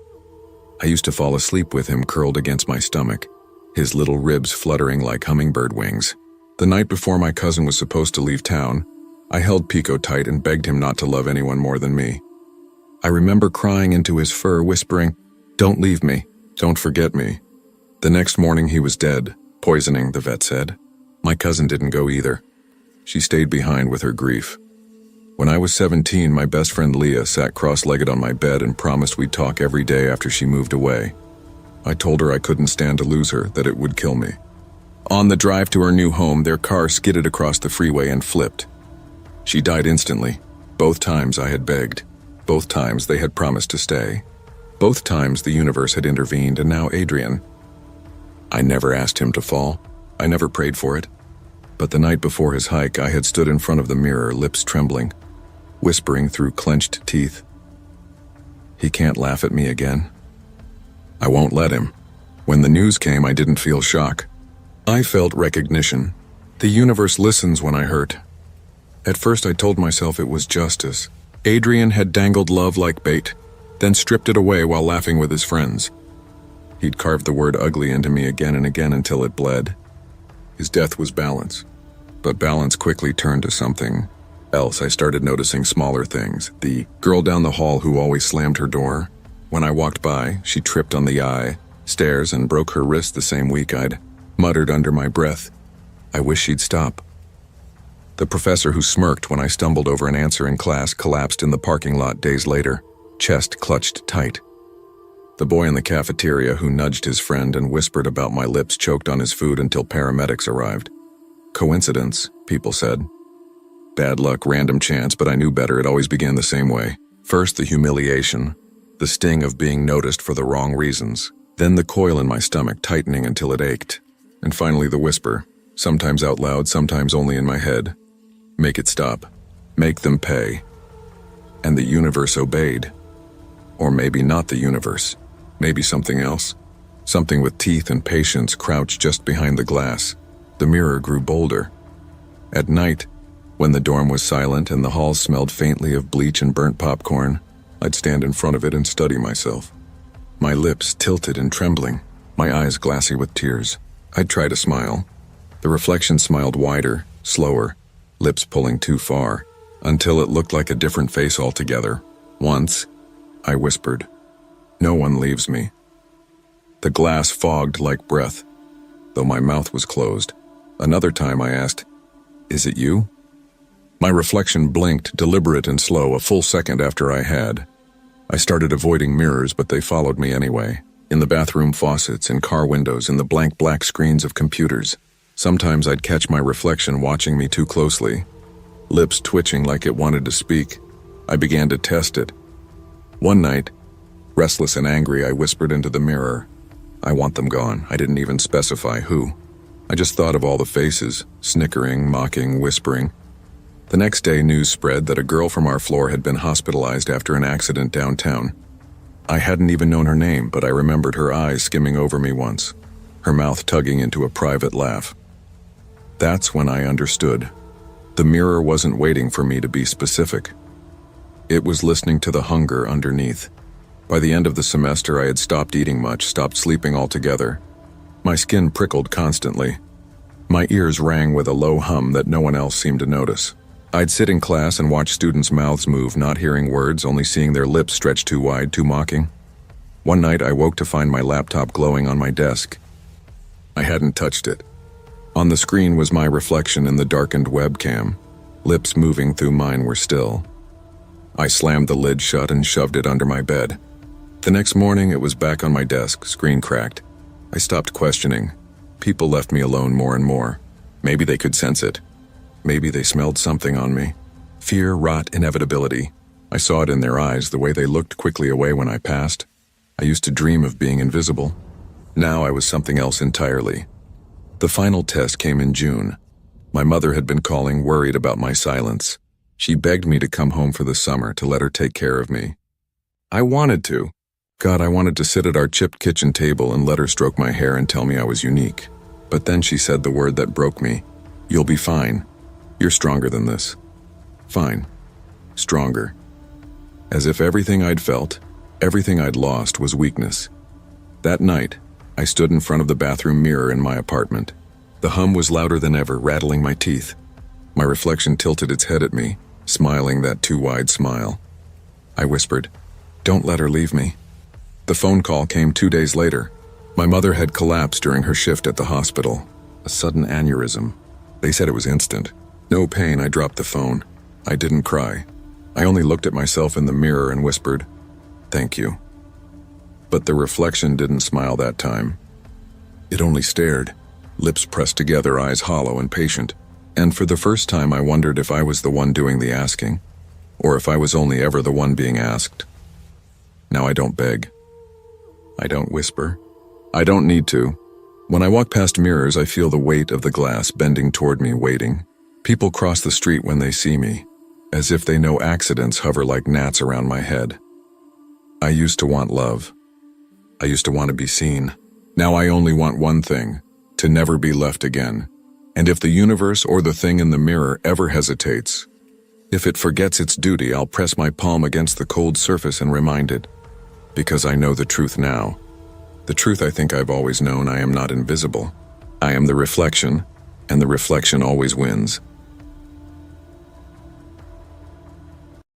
I used to fall asleep with him curled against my stomach, his little ribs fluttering like hummingbird wings. The night before my cousin was supposed to leave town, I held Pico tight and begged him not to love anyone more than me. I remember crying into his fur, whispering, "Don't leave me, don't forget me." The next morning he was dead, poisoning, the vet said. My cousin didn't go either. She stayed behind with her grief. When I was 17, my best friend Leah sat cross-legged on my bed and promised we'd talk every day after she moved away. I told her I couldn't stand to lose her, that it would kill me. On the drive to her new home, their car skidded across the freeway and flipped. She died instantly. Both times I had begged. Both times they had promised to stay. Both times the universe had intervened, and now Adrian. I never asked him to fall. I never prayed for it. But the night before his hike, I had stood in front of the mirror, lips trembling, whispering through clenched teeth. He can't laugh at me again. I won't let him. When the news came, I didn't feel shock. I felt recognition. The universe listens when I hurt. At first I told myself it was justice. Adrian had dangled love like bait, then stripped it away while laughing with his friends. He'd carved the word ugly into me again and again until it bled. His death was balance, but balance quickly turned to something else. I started noticing smaller things. The girl down the hall who always slammed her door. When I walked by, she tripped on the stairs and broke her wrist the same week. I'd muttered under my breath, I wish she'd stop. The professor who smirked when I stumbled over an answer in class collapsed in the parking lot days later, chest clutched tight. The boy in the cafeteria who nudged his friend and whispered about my lips choked on his food until paramedics arrived. Coincidence, people said. Bad luck, random chance, but I knew better. It always began the same way. First, the humiliation, the sting of being noticed for the wrong reasons. Then the coil in my stomach tightening until it ached. And finally the whisper, sometimes out loud, sometimes only in my head. Make it stop. Make them pay. And the universe obeyed. Or maybe not the universe. Maybe something else. Something with teeth and patience crouched just behind the glass. The mirror grew bolder. At night, when the dorm was silent and the halls smelled faintly of bleach and burnt popcorn, I'd stand in front of it and study myself. My lips tilted and trembling, my eyes glassy with tears. I'd try to smile. The reflection smiled wider, slower, lips pulling too far, until it looked like a different face altogether. Once, I whispered, "No one leaves me." The glass fogged like breath, though my mouth was closed. Another time I asked, "Is it you?" My reflection blinked, deliberate and slow, a full second after I had. I started avoiding mirrors, but they followed me anyway. In the bathroom faucets, in car windows, in the blank black screens of computers. Sometimes I'd catch my reflection watching me too closely, lips twitching like it wanted to speak. I began to test it. One night, restless and angry, I whispered into the mirror, "I want them gone." I didn't even specify who. I just thought of all the faces, snickering, mocking, whispering. The next day, news spread that a girl from our floor had been hospitalized after an accident downtown. I hadn't even known her name, but I remembered her eyes skimming over me once, her mouth tugging into a private laugh. That's when I understood. The mirror wasn't waiting for me to be specific. It was listening to the hunger underneath. By the end of the semester, I had stopped eating much, stopped sleeping altogether. My skin prickled constantly. My ears rang with a low hum that no one else seemed to notice. I'd sit in class and watch students' mouths move, not hearing words, only seeing their lips stretch too wide, too mocking. One night, I woke to find my laptop glowing on my desk. I hadn't touched it. On the screen was my reflection in the darkened webcam. Lips moving through mine were still. I slammed the lid shut and shoved it under my bed. The next morning, it was back on my desk, screen cracked. I stopped questioning. People left me alone more and more. Maybe they could sense it. Maybe they smelled something on me. Fear wrought inevitability. I saw it in their eyes, the way they looked quickly away when I passed. I used to dream of being invisible. Now I was something else entirely. The final test came in June. My mother had been calling, worried about my silence. She begged me to come home for the summer, to let her take care of me. I wanted to. God, I wanted to sit at our chipped kitchen table and let her stroke my hair and tell me I was unique. But then she said the word that broke me. "You'll be fine. You're stronger than this." Fine. Stronger. As if everything I'd felt, everything I'd lost, was weakness. That night, I stood in front of the bathroom mirror in my apartment. The hum was louder than ever, rattling my teeth. My reflection tilted its head at me, smiling that too wide smile. I whispered, "Don't let her leave me." The phone call came 2 days later. My mother had collapsed during her shift at the hospital. A sudden aneurysm. They said it was instant. No pain. I dropped the phone. I didn't cry. I only looked at myself in the mirror and whispered, "Thank you." But the reflection didn't smile that time. It only stared, lips pressed together, eyes hollow and patient. And for the first time, I wondered if I was the one doing the asking, or if I was only ever the one being asked. Now I don't beg. I don't whisper. I don't need to. When I walk past mirrors, I feel the weight of the glass bending toward me, waiting. People cross the street when they see me, as if they know accidents hover like gnats around my head. I used to want love. I used to want to be seen. Now I only want one thing, to never be left again. And if the universe or the thing in the mirror ever hesitates, if it forgets its duty, I'll press my palm against the cold surface and remind it. Because I know the truth now. The truth I think I've always known: I am not invisible. I am the reflection, and the reflection always wins.